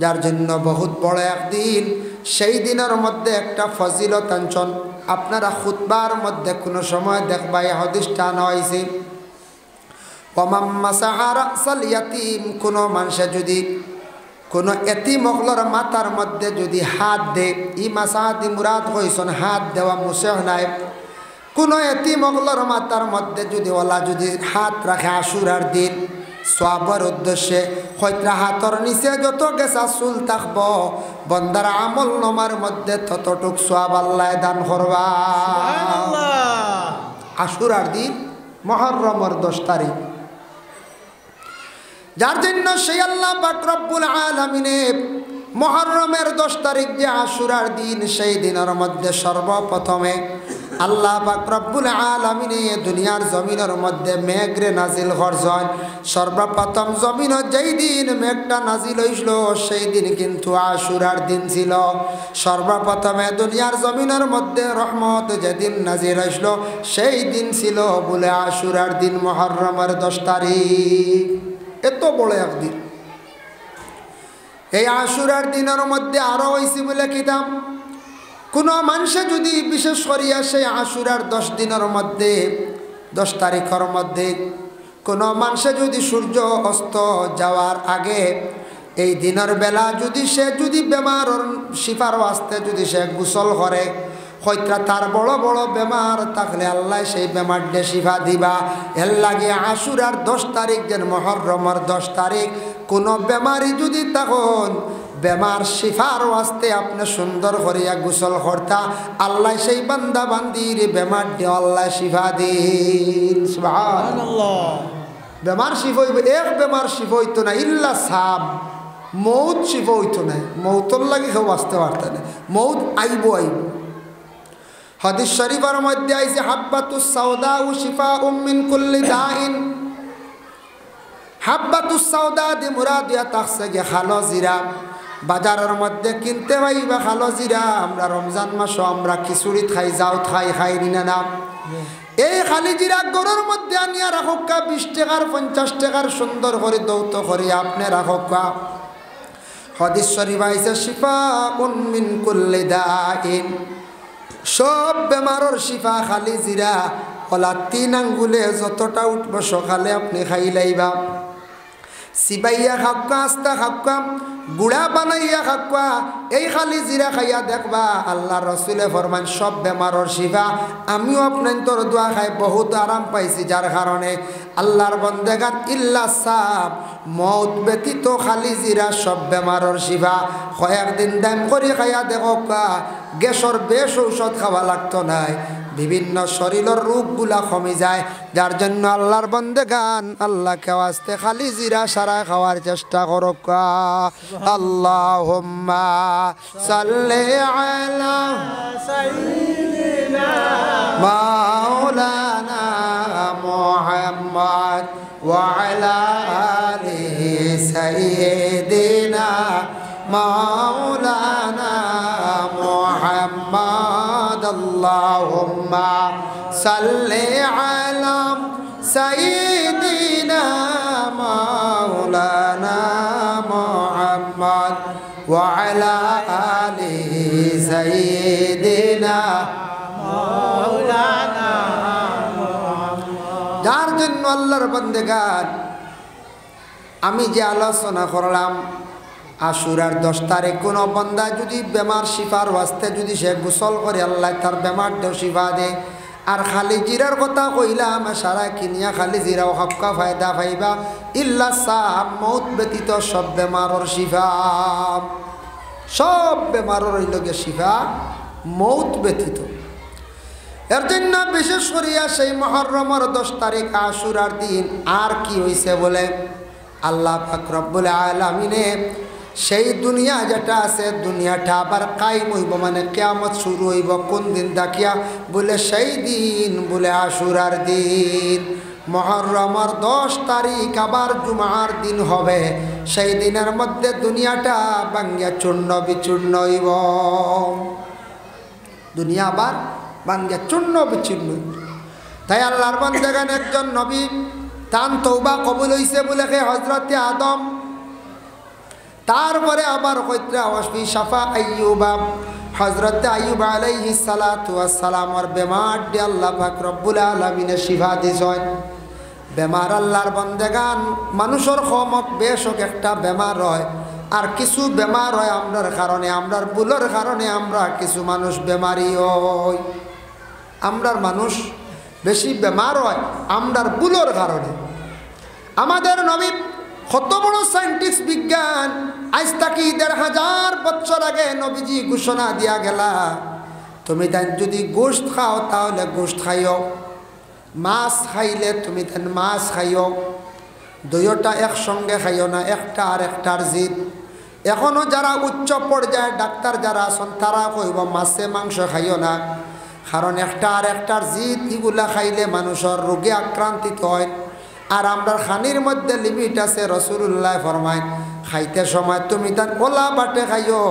যার জন্য বহুত বড় একদিন। সেই দিনের মধ্যে একটা ফজিলত আনছন, আপনারা খুতবার মধ্যে কোনো সময় দেখবা এই হাদিসটা হয়েছে, ওমাম মাসাহা রাসাল ইয়াতিম, কোনো মানুষে যদি কোনো এতিম অগলর মাথার মধ্যে যদি হাত দে, ই মাসাহাতি মুরাদ হইছন হাত দেওয়া মুসেহ নাই, কোনো এতিম অগলর মাথার মধ্যে যদি ওলা যদি হাত রাখে আশুরার দিন সওয়াবের উদ্দেশ্যে, হয়তো হাতর নিচে যত গেছা চুল থাকব বন্দার আমল নামার মধ্যে ততটুক সওয়াব আল্লাহ দান করবা। আশুরার দিন মুহররমের 10 তারিখ, যার জন্য সেই আল্লাহ পাক রব্বুল আলামিনে মুহররমের 10 তারিখ যে আশুরার দিন, সেই দিনের মধ্যে সর্বপ্রথমে আল্লাহ পাক রব্বুল আলামিনে দুনিয়ার জমিনের মধ্যে মেঘরে নাজিল করছেন। সর্বপ্রথম জমিন যেই দিন মেঘটা নাজিল হইছিল সেই দিন কিন্তু আশুরার দিন ছিল। সর্বপ্রথমে দুনিয়ার জমিনের মধ্যে রহমত যেদিন নাজিল হইছিল সেই দিন ছিল বলে আশুরার দিন মুহররমের 10 তারিখ। এত বড় একদিন। এই আশুরার দিনের মধ্যে আরো হইছে বলে কিতাব, কোনো মানুষে যদি বিশেষ করিয়া সেই আশুরার 10 দিনের মধ্যে 10 তারিখের মধ্যে কোনো মানুষে যদি সূর্য অস্ত যাওয়ার আগে এই দিনের বেলা যদি সে যদি বেমার শিফার আসতে যদি সে গোসল করে, হয়তো তার বড় বড় বেমার থাকলে আল্লাহ সেই বেমারটা শিফা দিবা। এর লাগে আশুরার 10 তারিখ যেন মুহররমের 10 তারিখ কোনো বেমারি যদি তখন বেমার শিফার ওয়াস্তে আপনি সুন্দর করিয়া গোসল করতা, আল্লাহ সেই বান্দা বান্দির বেমার দিয়ে আল্লাহ শিফা দিন। সুবহানাল্লাহ। বেমার শিফা হইব, এক বেমার শিফা হইতো না ইল্লা সাব, মৌত শিফা হইতো না, মৌতর লাগে কেউ বাঁচতে পারত না, মৌত আইব আইব। হাদিস শরীফের মধ্যে আইছে হাব্বাতুস সাউদা ও শিফাউম মিন কুল্লি দাইন। হাব্বাতুস সাউদা দি মুরাদ ইয়া তাখসে গে খালো জিরা, বাজারের মধ্যে কিনতে পাইবা খালো জিরা। আমরা রমজান মাস আমরা খিচুড়ি খাই, যাও খাই নিনা না, এই খালি জিরা গরুর মধ্যে আনিয়া রাখা 20 টাকার 50 টাকার সুন্দর করে দৌত করে আপনি রাখা। হাদিস শরীফ আইছে শিফাউন মিন কুল্লি দাইন, সব বেমারর শিফা খালি জিরা কলা 3 আঙ্গুলে যতটা উঠব সকালে আপনি খাই লাইবা সিবাইয়া খাক্কা আস্তা খাক্কা গুড়া বানাইয়া খাক্কা এই খালি জিরা খাইয়া দেখবা আল্লাহ রসুলে ফরমান সব বেমারর শিফা। আমিও আপনার তোর দোয়া খাই বহুত আরাম পাইছি, যার কারণে আল্লাহর বন্দেগান ইল্লা সাব মৌত ব্যতীত খালি জিরা সব বেমারর শিফা। কয়েকদিন দাম করি খাইয়া দেখো গ্যাসর বেশ ঔষধ খাওয়া লাগতো নাই, বিভিন্ন শরীরের রোগগুলা কমে যায়। যার জন্য আল্লাহর বন্দেগান আল্লাহকে ওয়াস্তে খালি জিরা সারা খাওয়ার চেষ্টা করো। আল্লাহুম্মা সাল্লি আলা সাইয়্যিদিনা মাওলানা মুহাম্মদ ওয়া আলা আলি সাইয়্যিদিনা মাওলানা মুহাম্মদ। আল্লাহুম্মা সাল্লি আলা সাইয়্যিদিনা মাওলানা মুহাম্মদ ওয়া আলা আলি সাইয়্যিদিনা মাওলানা মুহাম্মদ। যার জন্য আল্লাহর বান্দাগান আমি যে আলোচনা করলাম আশুরার 10 তারিখ কোনো বান্দা যদি বেমার শিফার ওয়াস্তে যদি সে গোসল করে আল্লাহ তার বেমারটাও শিফা দেয়। আর খালি জিরার কথা কইলাম সারা কিনিয়া খালি জিরাও হক্কা ফায়দা পাইবা ইল্লা সাব মৌত ব্যতীত সব বেমারর শিফা। সব বেমারর লগে শিফা মৌত ব্যতীত। এর জন্য বিশেষ করিয়া সেই মুহররমের 10 তারিখ আশুরার দিন আর কি হইছে বলে আল্লাহ পাক রব্বুল আলামিনে সেই দুনিয়া যেটা আছে দুনিয়াটা আবার কায়েম হইব, মানে কিয়ামত শুরু হইব কোন দিন দেখিয়া বলে সেই দিন বলে আশুরার দিন। মুহররমের 10 তারিখ আবার জুমার দিন হবে, সেই দিনের মধ্যে দুনিয়াটা ভাঙ্গিয়া চূর্ণ বিচূর্ণ হইব। দুনিয়া আবার ভাঙ্গিয়া চূর্ণ বিচূর্ণ। তাই আল্লাহর বান্দাগান একজন নবী তান তওবা কবুল হইছে বলে হযরতে আদম, তারপরে আবার কইত্রা ওয়াসফি শাফা আইয়ুবা হযরতে আইয়ুব আলাইহিস সালাতু ওয়াস সালামের বেমার দি আল্লাহ পাক রব্বুল আলামিনে শিফা দিছেন। বেমার আল্লাহর বান্দাগান মানুষের খমক বেশক একটা বেমার হয়, আর কিছু বেমার হয় আমরার কারণে, আমরার ভুলের কারণে আমরা কিছু মানুষ বেমারি হই। আমরার মানুষ বেশি বেমার হয় আমরার ভুলের কারণে। আমাদের নবী কত বড় সায়েন্টিস্ট বিজ্ঞান, আজ থেকে ১৫০০ বছর আগে নবীজি ঘোষণা দিয়া গেলা তুমি তাই যদি গোশত খাও তাহলে গোশত খাইও, মাছ খাইলে তুমি তাই মাছ খাইও, দুইটা একসঙ্গে খাইও না, একটা আর একটার জিদ। এখনও যারা উচ্চ পর্যায়ে ডাক্তার যারা আছেন তারা কইব মাছে মাংস খাইও না, কারণ একটা আর একটার জিদ এগুলা খাইলে মানুষের রোগে আক্রান্তিত হয়। আর আমরা খানির মধ্যে লিমিট আছে। রাসূলুল্লাহ ফরমায় খাইতে সময় তুমি তার ওলা বাটে খাইও,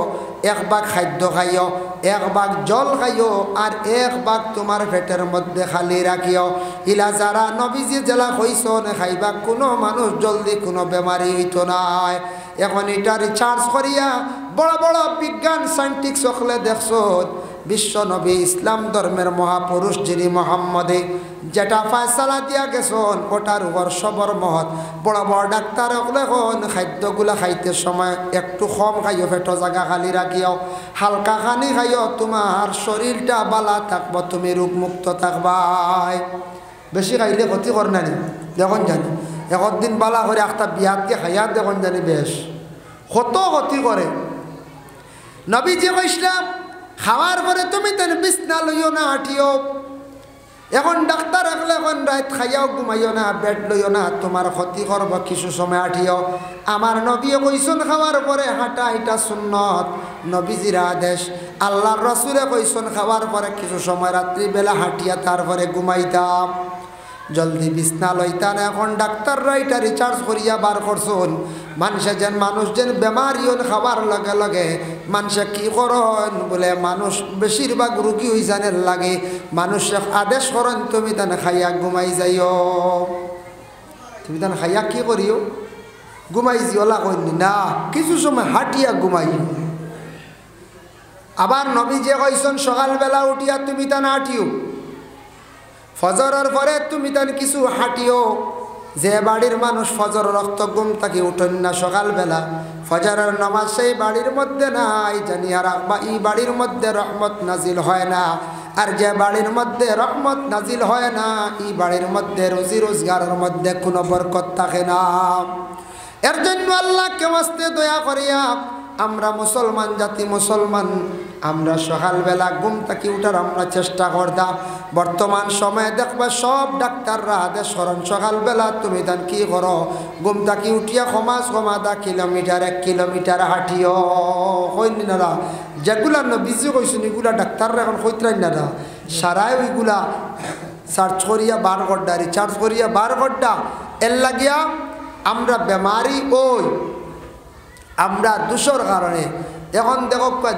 1 ভাগ খাদ্য খাইও, 1 ভাগ জল খাইও, আর 1 ভাগ তোমার পেটের মধ্যে খালি রাখিও। ইলা যারা নবীজি জেলা হইছন খাইবা কোনো মানুষ জলদি কোনো বেমারি হইতো নাই। এখন এটা রিসার্চ করিয়া বড় বড় বিজ্ঞান সায়েন্টিস্ট সকলে দেখছো বিশ্ব নবী ইসলাম ধর্মের মহাপুরুষ যিনি মোহাম্মদে যেটা ফয়সালা দিয়া গেছেন ওটার উপর সবর মহৎ। বড় বড় ডাক্তার এখন খাদ্যগুলা খাইতে সময় একটু কম খাইও, পেটো জায়গা খালি রাখিও, হালকা খানি খাইও, তোমার শরীরটা বালা থাকবো, তুমি রোগমুক্ত থাকবাই। বেশি খাইলে ক্ষতি কর না নি দেখুন জানি, একদিন বালা করে একটা বিয়াতকে খাইয়া দেখুন জানি বেশ কত ক্ষতি করে। নবীজি কইসলাম খাওয়ার পরে তুমি তেন বিছনা লইও না আঠিও। এখন ডাক্তার একলে এখন রাত খাইয়াও ঘুমাইও না, বেড লইও না, তোমার ক্ষতি করব, কিছু সময় আঠিও। আমার নবীও কইসন খাওয়ার পরে হাঁটা এটা সুন্নত, নবীজির আদেশ। আল্লাহর রাসূলে কইসন খাওয়ার পরে কিছু সময় রাত্রিবেলা হাঁটিয়া তারপরে ঘুমাইতাম, জলদি বিছনা লইতাম। এখন ডাক্তাররা এটা রিসার্চ করিয়া বার করছন মানুষ যেন বেমারি হন খাবার লগে লগে মানুষে কি করেন বলে মানুষ বেশিরভাগ রুগী হয়ে জানের লাগে মানুষ আদেশ করেন তুমি তানে খাইয়া ঘুমাই যাইও, তুমি তানে খাইয়া কি করিও ঘুমাই জিওলা কইনি না, কিছু সময় হাঁটিয়া ঘুমাই। আবার নবী যে কইছেন সকালবেলা উঠিয়া তুমি তা হাঁটিও, ফজরের পরে তুমি তার কিছু হাঁটিও। যে বাড়ির মানুষ ফজর রক্ত ঘুম থাকি উঠেন না সকালবেলা, ফজরের নামাজ সেই বাড়ির মধ্যে নাই, জানিয়া রাখবা এই বাড়ির মধ্যে রহমত নাজিল হয় না। আর যে বাড়ির মধ্যে রহমত নাজিল হয় না, এই বাড়ির মধ্যে রুজি রোজগারের মধ্যে কোনো বরকত থাকে না। এর জন্য আল্লাহকে ওয়াস্তে দয়া করিয়া আমরা মুসলমান জাতি, মুসলমান আমরা সকালবেলা ঘুম থেকে উঠার আমরা চেষ্টা করতাম। বর্তমান সময়ে দেখবা সব ডাক্তাররা আদেশ করেন সকালবেলা তুমি তান কি করো, ঘুম থেকে উঠিয়া আধা কিলোমিটার 1 কিলোমিটার হাঁটিও। কইনি না যেগুলা নবীজি কইছেন এগুলা ডাক্তাররা এখন কইতরাই না, সারাই ওইগুলা সার্চ করিয়া বার করডা, রিচার্জ করিয়া বার করডা। এর লাগিয়া আমরা বেমারি ওই আমরা দূষর কারণে এখন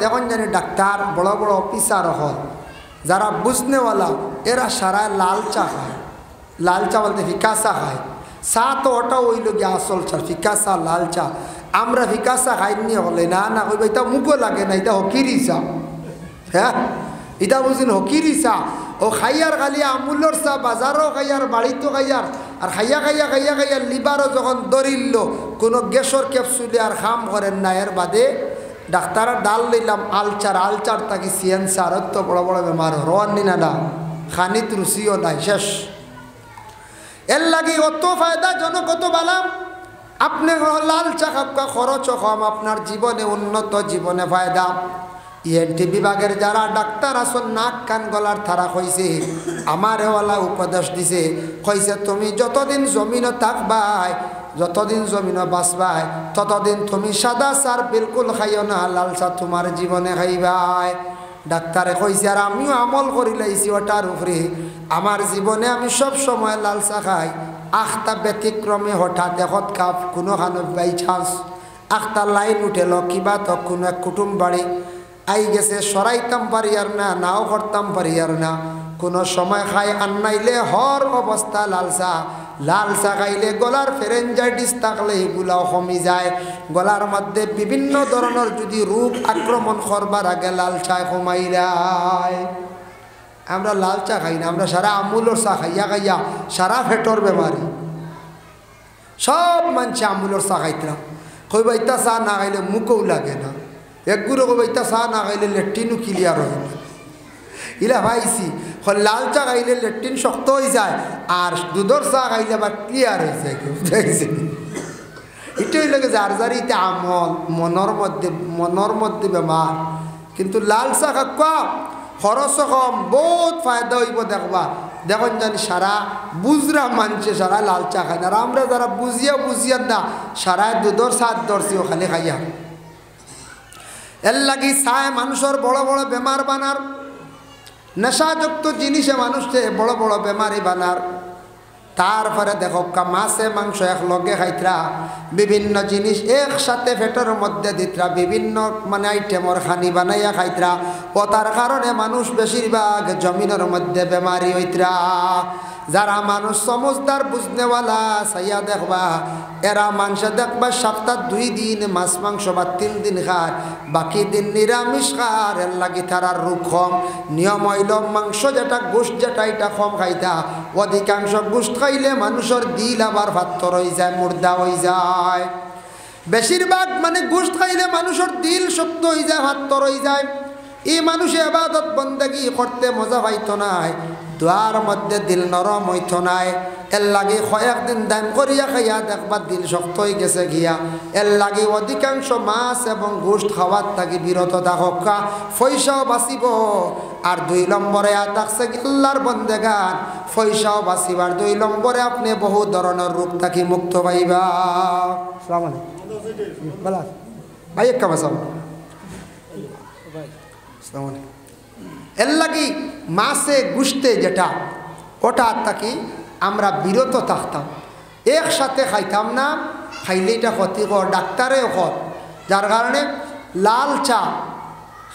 দেখুন জানি ডাক্তার বড় বড় অফিসার হল যারা বুঝনেওয়ালা এরা সারা লাল চা খায়। লাল চা বলতে ফিকা চা খায়। চা তো ওটা ওইল গিয়ে আসল চা, ফিকা চা লাল চা। আমরা ফিকা চা খাইনি হলে না না কইবা এটা মুখও লাগে না, এটা হকিরি চা। হ্যাঁ এটা বুঝিন হকিরি চা। ও খাইয়ার খালি আমুলর চা বাজারও খাইয়ার বাড়িতেও খাইয়ার। আর খাইয়া খাইয়া খাইয়া খাইয়া লিভারও যখন দরিল কোনো গ্যাসর ক্যাপসুলে আর খাম করেন না, এর বাদে ডাক্তারের ডাল লইলাম আলচার, আলচার থাকি সিএনসার তো বড় বড় বেমার রোয়ানি না খানিত রুচিও নাই শেষ। এর লাগে অত ফায়দাজনক কত বালাম আপনি লাল চা খাপকা খরচ কম, আপনার জীবনে উন্নত জীবনে ফায়দা। ইএনটি বিভাগের যারা ডাক্তার আসন নাক কান গলার তারা কইছে আমার ওয়ালা উপদেশ দিছে, কইছে তুমি যতদিন জমিনে থাকবাই, যতদিন জমিনে বাঁচবাই, ততদিন তুমি সাদা চার বিলকুল খাইও না, লাল চা তোমার জীবনে খাইবাই। ডাক্তারে কইছে আর আমিও আমল করি লাইছি ওটার উপরে। আমার জীবনে আমি সব সময় লাল চা খাই। আখটা ব্যতিক্রমে হঠাৎ এখন কাপ কোনো খানো বাই চান্স আখটা লাইন উঠেল কিবা তো কোনো এক কুটুম বাড়ি আই গেছে, সরাইতাম পারি আর না, নাও করতাম পারি আর না। কোনো সময় খাই আর নাইলে হর অবস্থা লাল চা। লাল চা খাইলে গলার ফেরেঞ্জাইটিস থাকলে এগুলাও কমি যায়। গলার মধ্যে বিভিন্ন ধরনের যদি রোগ আক্রমণ করবার আগে লাল চা কমাই যায়। আমরা লাল চা খাই না, আমরা সারা আমুলর চা খাইয়া খাইয়া সারা ফেটর বেমারি। সব মানছে আমুলর চা খাইতাম, কইবা ইতা চা না খাইলে মুখও লাগে না। একগুলো কইবা ইতা চা না খাইলে লেট্রিনও ক্লিয়ার হয় না। ইলা ভাইছি লাল চা খাইলে লেট্রিন শক্ত হয়ে যায়, আর দুধর চা খাইলে আবার ক্লিয়ার হয়ে যায়। বুঝাইছে এটাই লাগে যার যার ইতে আমল মনের মধ্যে বেমার। কিন্তু লাল চা খাওয়া খরচ কম, বহুত ফায়দা হইব দেখবা। দেখুন জানি সারা বুঝরা মানছে সারা লাল চা খায় না, আর আমরা যারা বুঝিয়া না সারা দুধর সাত ধরছি ও খালি খাইয়া। এর লাগি চায় মানুষের বড় বড় বেমার বানার, নেশাযুক্ত জিনিসে মানুষকে বড় বড় বেমারি বানার। তারপরে দেখো মাছে মাংস এক লগে খাইতরা, বিভিন্ন জিনিস একসাথে পেটের মধ্যে দিতরা, বিভিন্ন মানে আইটেমর খানি বানাইয়া খাইতরা। ও তার কারণে মানুষ বেশিরভাগ জমিনের মধ্যে বেমারি হইতরা। যারা মানুষ সমজদার বুঝনেওয়ালা চাইয়া দেখবা, এরা মানুষে দেখবা সপ্তাহ 2 দিন মাছ মাংস বা 3 দিন খায়, বাকি দিন নিরামিষ খায়। এর লাগি তারার রোগ কম। নিয়ম হইল মাংস যেটা গোস্ত যেটা এটা কম খাইতা। অধিকাংশ গোস্ত খাইলে মানুষের দিল আবার পাথর হয়ে যায়, মুর্দা হয়ে যায়। বেশিরভাগ মানে গোস্ত খাইলে মানুষের দিল শক্ত হয়ে যায়, পাথর হয়ে যায়। এই মানুষে ইবাদত বন্দেগি করতে মজা পাইতো নাই, দোয়ার মধ্যে দিল নরম হইতো নাই। এর লাগে কয়েকদিন দাম করিয়া খাইয়া দেখবার দিল শক্ত হয়ে গেছে গিয়া। এর লাগে অধিকাংশ মাছ এবং গোস্ত খাওয়ার থাকি বিরত থাকা, পয়সাও বাঁচিব। আর 2 নম্বরে থাকছে আল্লাহর বন্দেগান, পয়সাও বাঁচিবার। 2 নম্বরে আপনি বহু ধরনের রোগ থাকি মুক্ত পাইবা। আসসালামু আলাইকুম ভাই, এক কাম এর লাগি মাছে গুস্তে যেটা ওটা থাকি আমরা বিরত থাকতাম, একসাথে খাইতাম না। খাইলে এটা ক্ষতিকর, ডাক্তারে কর। যার কারণে লাল চা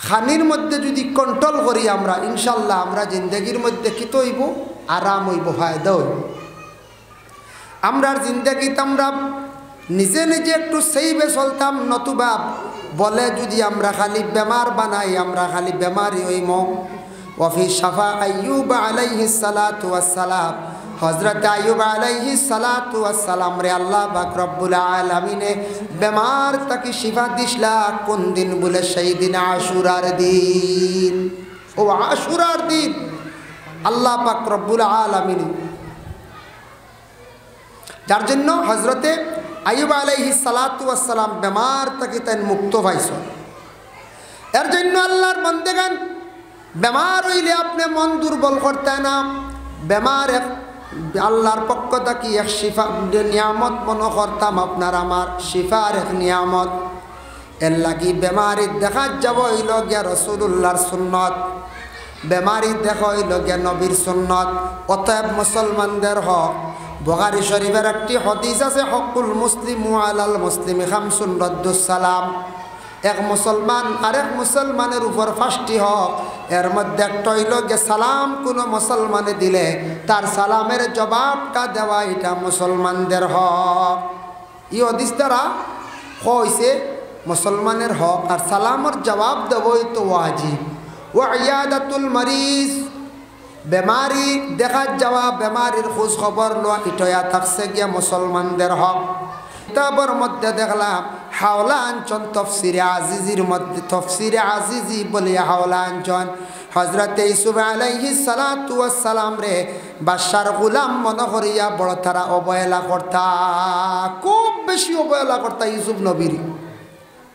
খানির মধ্যে যদি কন্ট্রোল করি আমরা, ইনশাল্লাহ আমরা জিন্দগির মধ্যে কি হইব, আরাম হইব, ফায়দা হইব। আমরার জিন্দগিতে আমরা নিজে নিজে একটু সেইবে চলতাম, নতুবা বলে যদি আমরা খালি বেমার বানাই, আমরা খালি বেমারি হইম। ওয়াফি শাফা আইয়ুব আলাইহিস সালাতু ওয়াস সালাম, হযরত আইয়ুব আলাইহিস সালাতু ওয়াস সালাম রে আল্লাহ পাক রব্বুল আলামিনে বেমার তাকে শিফা দিছলা কোন দিন বলে? সেই দিন আশুরার দিন। ও আশুরার দিন আল্লাহ পাক রব্বুল আলামিন, যার জন্য হযরতে আইয়ুব আলাইহিস সালাতু ওয়াস সালাম বেমার তাকে তাই মুক্ত পাইছ। এর জন্য আল্লাহর বান্দাগান বেমার হইলে আপনি মন দুর্বল করতে না। বেমার আল্লাহর পক্ষ থেকে এক শিফা নিয়ামত মনে করতাম, আপনার আমার শিফার এক নিয়ামত। এর লাগি বেমারি দেখা যাব হইল গিয়া রাসূলুল্লাহর সুন্নত, বেমারি দেখা হইল গিয়া নবীর সুন্নত। অতএব মুসলমানদের হক, বুখারী শরীফের একটি হাদিস আছে, হকুল মুসলিমু আলাল মুসলিমি খামসুন রাদ্দুস সালাম। এক মুসলমান আরেক মুসলমানের উপর 5টি হক, এর মধ্যে একটা হইল গিয়ে সালাম। কোনো মুসলমানে দিলে তার সালামের জবাবটা দেওয়া, এটা মুসলমানদের হক। এই হাদিস দ্বারা হইছে মুসলমানের হক, আর সালামের জবাব দেবই তো ওয়াজিব। ওয়া ইয়াদাতুল মারিজ, বেমারি দেখা যাওয়া, বেমারির খোঁজ খবর লওয়া, এটা থাকছে গিয়া মুসলমানদের হক। কিতাবের মধ্যে দেখলাম হাওলা আঞ্চন তফসিরে আজিজির মধ্যে, তফসিরে আজিজি বলিয়া হাওলা আঞ্চন হযরতে ইউসুফ আলাইহিস সালাতু ওয়াস সালাম রে বাদশার গোলাম মনে করিয়া বড় তারা অবহেলা করতা, খুব বেশি অবহেলা করতা। ইউসুফ নবীর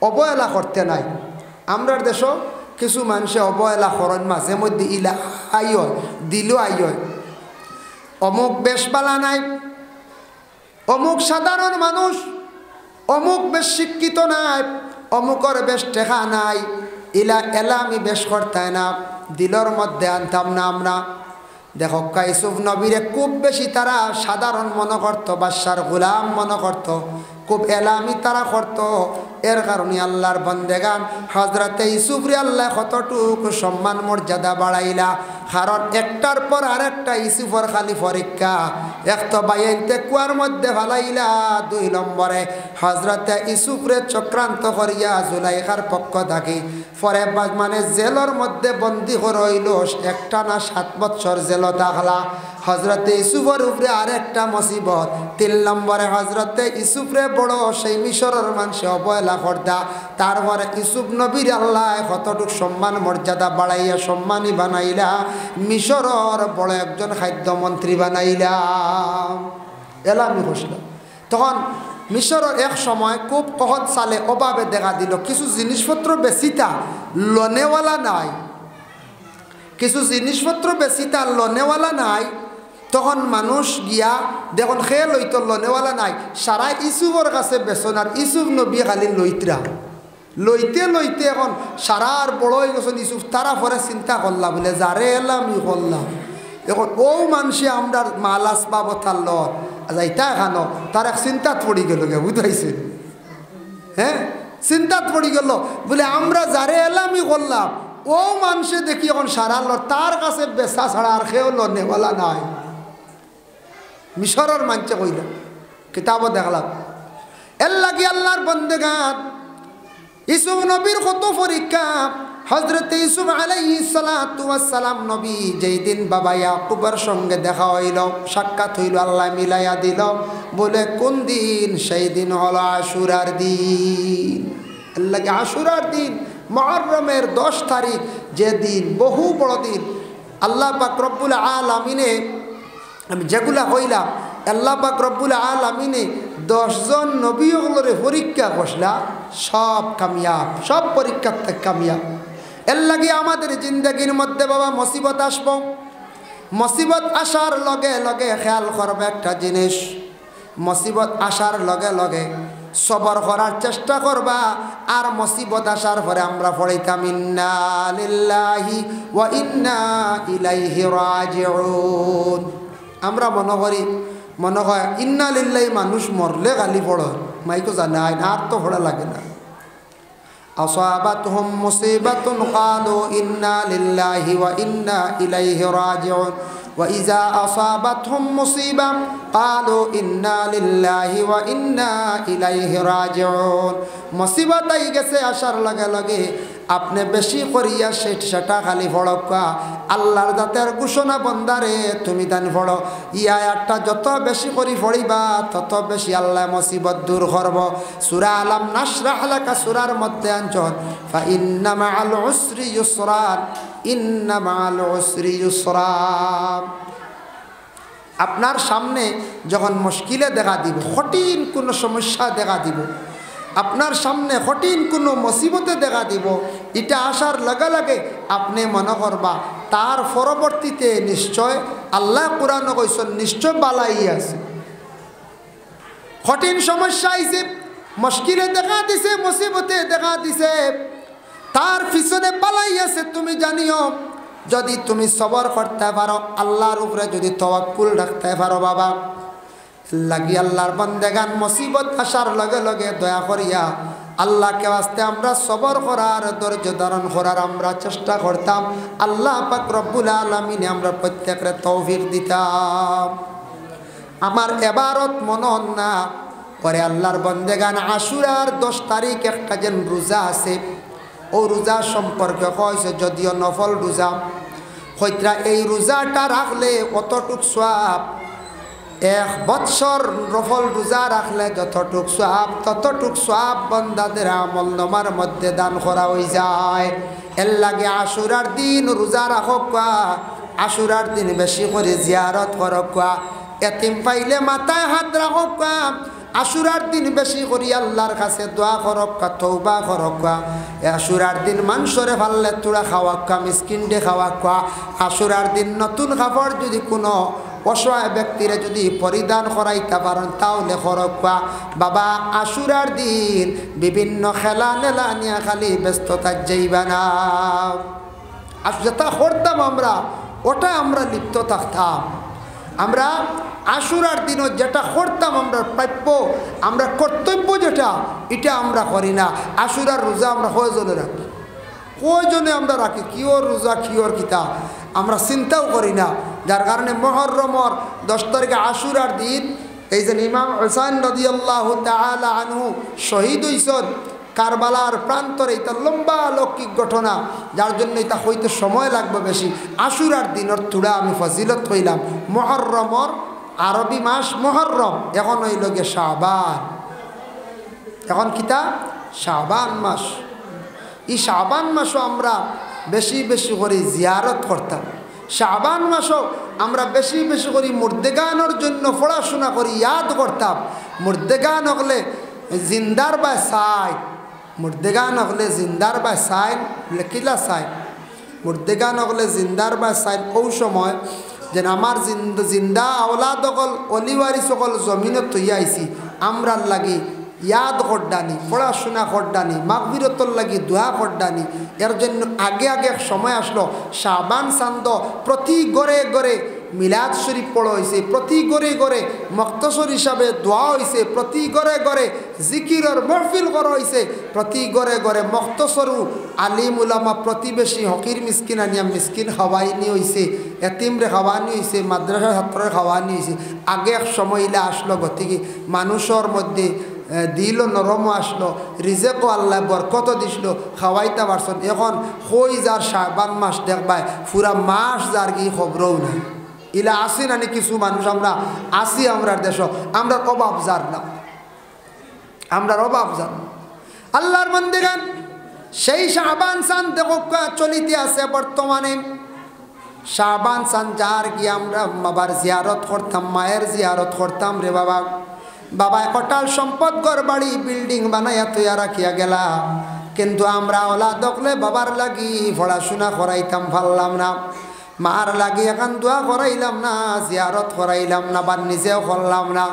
অবহেলা করতে নাই। আমরার দেশ কিছু মানুষে অবহেলা করেন, মাঝে মধ্যে ইলা আইয় দিল আইয়, অমুক বেশবালা নাই, অমুক সাধারণ মানুষ, অমুক বেশ শিক্ষিত নাই, অমুকর বেশ টেকা নাই, ইলা এলা আমি বেশ করতাই না, দিলর মধ্যে আনতাম না আমরা। দেখো ইউসুফ নবীরে খুব বেশি তারা সাধারণ মনে করত, বাদশার গোলাম মনে করত, খুব এলামি তারা করত। এর কারণে আল্লাহর বন্দেগান হযরতে ইউসুফরে আল্লাহ কতটুকু সম্মান মর্যাদা বাড়াইলা। কারণ একটার পর আরেকটা ইউসুফর খালি পরীক্ষা। এক তো বাইনতে কুয়ার মধ্যে ফালাইলা, 2 নম্বরে হযরতে ইউসুফরে চক্রান্ত করিয়া জুলাইখার পক্ষ থাকি পরে মানে জেলের মধ্যে বন্দী করে হইল, একটা না 7 বছর জেল থাকলা। হযরতে ইউসুফের উপরে আরেকটা মুসিবত। 3 নম্বরে হযরতে ইউসুফরে বড় সেই মিশরের মানুষে অবহেলা করতা। তারপরে ইউসুফ নবীর আল্লাহ কতটুকু সম্মান মর্যাদা বাড়াইয়া সম্মানী বানাইলা, মিশরের বড় একজন খাদ্যমন্ত্রী বানাইলা। এলামি ঘোষলা। তখন মিশরের এক সময় খুব কহত সালে অভাবে দেখা দিল, কিছু জিনিসপত্র বেশিতা লনেওয়ালা নাই, কিছু জিনিসপত্র বেশিতা লনেওয়ালা নাই। তখন মানুষ গিয়া দেখুন খেয়ে লইত লনেওয়ালা নাই, সারা ইউসুফের কাছে বেসন, আর ইউসুফ নবী খালি লইতরা লইতে লইতে এখন সারার বড় হয়ে গেছেন ইউসুফ। তারা পরে চিন্তা করলাম বলে যারে এলাম ই করলাম, এখন ও মানুষে আমরা মাল আসবাব থাকল যাইতা এখানো, তার এক চিন্তাত পড়ি গেল গে, বুঝাইছে? হ্যাঁ, চিন্তাত পড়ি গেল বলে আমরা যারে এলাম ই করলাম, ও মানুষে দেখি এখন সারাল তার কাছে বেচা ছাড়া আর খেয়েও নেওয়ালা নাই। মিশরের মানছে কইল, কিতাবও দেখলাম। এর লাগি আল্লাহর বন্দেগান ইউসুফ নবীর কত পরীক্ষা। হযরতে ইউসুফ আলাইহিস সালাতু ওয়াস সালাম নবী যেই দিন বাবা ইয়াকুবের সঙ্গে দেখা হইল, সাক্ষাৎ হইল, আল্লাহ মিলাইয়া দিল, বলে কোন দিন? সেই দিন হলো আশুরার দিন। এর লাগি আশুরার দিন মুহররমের 10 তারিখ, যে দিন বহু বড় দিন। আল্লাহ পাক রব্বুল আলামিনে আমি যেগুলা কইলাম, আল্লাহ পাক রব্বুল আলামিনে 10 জন নবীগুলোরে পরীক্ষা করলা, সব কামিয়াব, সব পরীক্ষার থেকে কামিয়াব। এর লাগে আমাদের জিন্দগির মধ্যে বাবা মুসিবত আসব, মুসিবত আসার লগে লগে খেয়াল করবে একটা জিনিস, মুসিবত আসার লগে লগে সবর করার চেষ্টা করবা। আর মুসিবত আসার পরে আমরা পড়াইতাম ইন্না লিল্লাহি ওয়া ইন্না ইলাইহি রাজিউন। আমরা মনে হয় ইন্না লিল্লাহি মানুষ মরলে গালি পড়ে, মাইকো জানে আর তো পড়া লাগে না। আসাবাতহুম মুসিবাতুন ক্বালু ইন্না লিল্লাহি ওয়া ইন্না ইলাইহি রাজিউন। وإذا أصابتهم مصيبة قالوا إنا لله وإنا إليه راجعون মুসিবত আই গেছে আসার লগে লগে আপনি বেশি করিয়া সেটা খালি পড়কা আল্লাহর জাতের ঘোষণা বন্দারে তুমি দান পড়ো ইয়া একটা যত বেশি করি পড়িবা তত বেশি আল্লাহ মুসিবত দূর করব সূরা আলাম নাশরাহ লাকা সূরার মধ্যে আনছন ফা ইন্না মাআল উসরি ইউসরান ইন্না মাআল উসরি ইউসরা আপনার সামনে যখন মুশকিলে দেখা দিব কঠিন কোনো সমস্যা দেখা দিব আপনার সামনে কঠিন কোনো মুসিবতে দেখা দিব এটা আসার লগে লগে আপনি মনে করবা তার পরবর্তীতে নিশ্চয় আল্লাহ কোরআন কইছেন নিশ্চয় বালাই আছে কঠিন সমস্যা আইছে মুশকিলে দেখা দিছে মুসিবতে দেখা দিছে তার পিছনে বালাই আছে তুমি জানিও যদি তুমি সবর করতে পারো আল্লাহর উপরে যদি তাওয়াক্কুল রাখতে পারো বাবা লাগি আল্লাহর বান্দাগান মুসিবত আসার লগে লগে দয়া করিয়া আল্লাহকে ওয়াস্তে আমরা সবর করার ধৈর্য ধারণ করার আমরা চেষ্টা করতাম আল্লাহ পাক রব্বুল আলামিন আমরা প্রত্যেকরে তৌফিক দিতাম আমার এবারত মনন না পরে আল্লাহর বান্দাগান আশুরার 10 তারিখ একটা যেন রোজা আছে ও রোজা সম্পর্কে কইছে যদিও নফল রোজা হইতরা এই রোজাটা রাখলে কতটুক সওয়াব 1 বছর নফল রোজা রাখলে যতটুক সওয়াব ততটুক সওয়াব বান্দাদের আমলনামার মধ্যে দান করা হই যায় এর লাগে আশুরার দিন রোজা রাখক আশুরার দিন বেশি করে জিয়ারত করক এতিম পাইলে মাথায় হাত রাখক আশুরার দিন বেশি করি আল্লাহর কাছে দোয়া করক তওবা করক আশুরার দিন মাংসরে ফাললে তুড়া খাওয়াক মিসকিনডে খাওয়াক আশুরার দিন নতুন কাপড় যদি কোনো অসহায় ব্যক্তিরে যদি পরিধান করাইতে পারেন তাহলে করক বাবা আশুরার দিন বিভিন্ন খেলা নেলা নিয়ে খালি ব্যস্ততা যাইবা না যেটা করতাম আমরা ওটা আমরা লিপ্ত থাকতাম আমরা আশুরার দিনও যেটা করতাম আমরা প্রাপ্য আমরা কর্তব্য যেটা এটা আমরা করি না আশুরার রোজা আমরা কয়জনে রাখি কয়জনে আমরা রাখি কিওর রোজা কিওর কিতা আমরা চিন্তাও করি না যার কারণে মুহররমর 10 তারিখে আশুরার দিন এই যে ইমাম হুসাইন রাদিয়াল্লাহু তাআলা আনহু শহীদ হইছেন কারবালার প্রান্তরে এটা লম্বা লৌকিক ঘটনা যার জন্য এটা হইতে সময় লাগবে বেশি আশুরার দিনের তুড়া আমি ফজিলত হইলাম মুহররমর আরবি মাস মুহররম এখন হইল গে শাবান এখন কিতা শাবান মাস এই শাবান মাসও আমরা বেশি বেশি করে জিয়ারত করতাম শাবান মাসও আমরা বেশি বেশি করে মুর্দেগানের জন্য পড়াশোনা করি ইয়াদ করতাম মুর্দেগান হলে জিন্দার বা সাইড মুর্দেগান হলে জিন্দার বা সাইড লেখিলা সাইড মুর্দেগান হলে জিন্দার বা সাইড ও সময় যেন আমার জিন্দা আওলাদ সকল অলিওয়ারি সকল জমিনত তৈয়া আইসি আমরার লাগি ইয়াদ করডানি পড়াশোনা করডানি মাগফিরতর লাগি দোয়া করডানি এর জন্য আগে আগে সময় আসলো শাবান চান্দ প্রতি গড়ে গড়ে মিলাদ শরীফ পড়া হয়েছে প্রতি গড়ে গড়ে মক্তসর হিসাবে দোয়া হয়েছে প্রতি গড়ে গড়ে জিকিরের মহফিল করা হয়েছে প্রতি গড়ে গড়ে মক্তসরু আলিম উলামা প্রতিবেশী হকির মিসকিন আনিয়া মিসকিন খাওয়াইনি হয়েছে এতিমরে খাওয়ানি হয়েছে মাদ্রাসা ছাত্রের খাওয়ানি হয়েছে আগে এক সময়লে আসলো গতিকে মানুষের মধ্যে দিল নরম আসলো রিজেকও আল্লাহ বরকত দিছিল খাওয়াইতে পারছেন এখন কই যার শাবান মাস দেখবায় পুরা মাস যার কি খবরও নাই ইলা আসি নানি কিছু মানুষ আমরা আসি আমরার দেশ আমরা অভাব যার না আমরা অভাব যার আল্লাহর বান্দাগান সেই শাবান চান দেখো চলিতে আছে বর্তমানে শাবান চান যার কি আমরা বাবার জিয়ারত করতাম মায়ের জিয়ারত করতাম রে বাবা বাবা কটাল সম্পদ ঘর বাড়ি বিল্ডিং বানাইয়া তৈয়া রাখিয়া গেলা কিন্তু আমরা ওলা দখলে বাবার লাগি পড়াশোনা করাইতাম পারলাম না মার লাগি এখন দোয়া করাইলাম না জিয়ারত করাইলাম না বা নিজেও করলাম না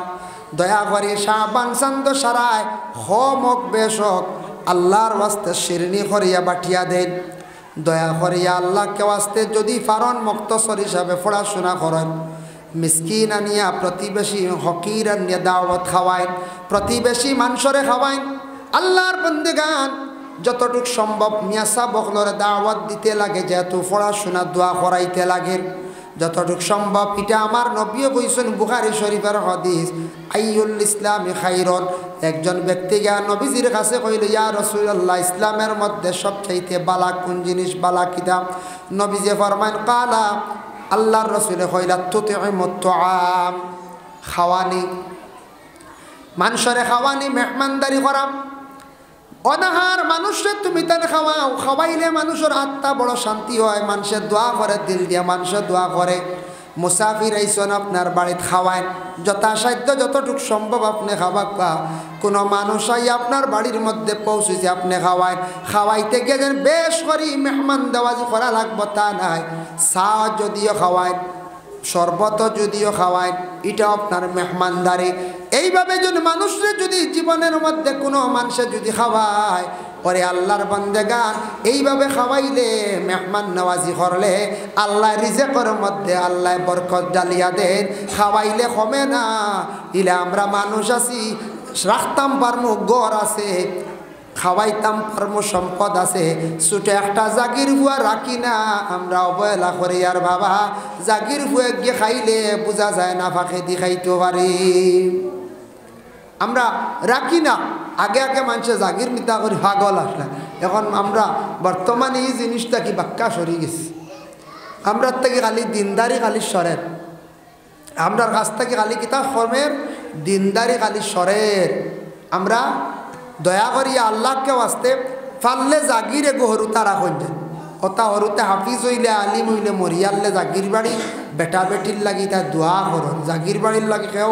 দয়া করে শাবান চান্দ সারায় হমক বেশক আল্লাহর ওয়াস্তে শিরনি করিয়া বাটিয়া দেন দয়া করিয়া আল্লাহকে ওয়াস্তে যদি ফারন মুক্তসর হিসাবে পড়াশোনা করেন মিসকিন আনিয়া প্রতিবেশী হকির আনিয়া দাওয়াত খাওয়াইন প্রতিবেশী মানুষরে খাওয়াইন আল্লাহর বন্দেগান যতটুক সম্ভব মিয়াসা বকলরে দাওয়াত দিতে লাগে যেহেতু পড়াশোনা দোয়া করাইতে লাগে যতটুকু সম্ভব। এটা আমার নবীও কইছেন, বুখারী শরীফের হাদিস। আইয়ুল ইসলামি খাইরুন, একজন ব্যক্তি গিয়া নবীজির কাছে কইল, ইয়া রাসূলুল্লাহ, ইসলামের মধ্যে সবচাইতে বালা কোন জিনিস, বালা কিতাব? নবীজি ফরমান, কালা, আল্লাহর রাসূলে কইলা, তুতিমুত তুআম, খাওয়ানি, মানুষরে খাওয়ানি, মেহমানদারি করা। অনাহার মানুষের তুমি তার খাওয়াও, খাওয়াইলে মানুষের আত্মা বড় শান্তি হয়, মানুষের দোয়া করে, দিল দিয়া মানুষের দোয়া করে। মুসাফির আইসন আপনার বাড়িতে খাওয়ায়, যথাসাধ্য যতটুকু সম্ভব আপনি খাওয়া। কোনো মানুষ আই আপনার বাড়ির মধ্যে পৌঁছেছে, আপনি খাওয়ায়, খাওয়াইতে গিয়ে যেন বেশ করি মেহমান দেওয়াজি করা লাগবো তা নাই। চা যদিও খাওয়ায়, শরবত যদিও খাওয়ায়, এটা আপনার মেহমানদারি। এইভাবে যদি মানুষরে যদি জীবনের মধ্যে কোনো মানুষের যদি খাওয়ায়, পরে আল্লাহর বান্দেগান এইভাবে খাওয়াইলে, মেহমান নওয়াজি করলে, আল্লাহ রিজেকের মধ্যে আল্লাহ বরকত ডালিয়া দেন। খাওয়াইলে কমে না। ইলে আমরা মানুষ আছি, রাখতাম পারমু গড় আছে, খাওয়াইতাম পারমু সম্পদ আছে, ছুটে একটা জাগির বুয়া রাখি না, আমরা অবহেলা করি। আর বাবা, জাগির বুয়ে গিয়ে খাইলে বোঝা যায় না ফাঁকে দি খাইতে পারি, আমরা রাখি না। আগে আগে মানুষের জাগির মিতা করি, পাগল আসলে। এখন আমরা বর্তমানে এই জিনিসটা কি বাক্কা সরি গেছি। আমরা থেকে খালি দিনদারি খালি সরের, আমরার কাছ থেকে খালি কিতা কর্মের দিনদারি খালি সরের। আমরা দয়া করিয়া আল্লাহকে আসতে পারলে জাগিরে গো হরুতা রাখেন, ওটা হরুতে হাফিজ হইলে, আলিম হইলে, মরিয়ালে জাগির বাড়ি বেটা বেটির লাগি তাই দোয়া করেন। জাগির বাড়ির লাগি কেউ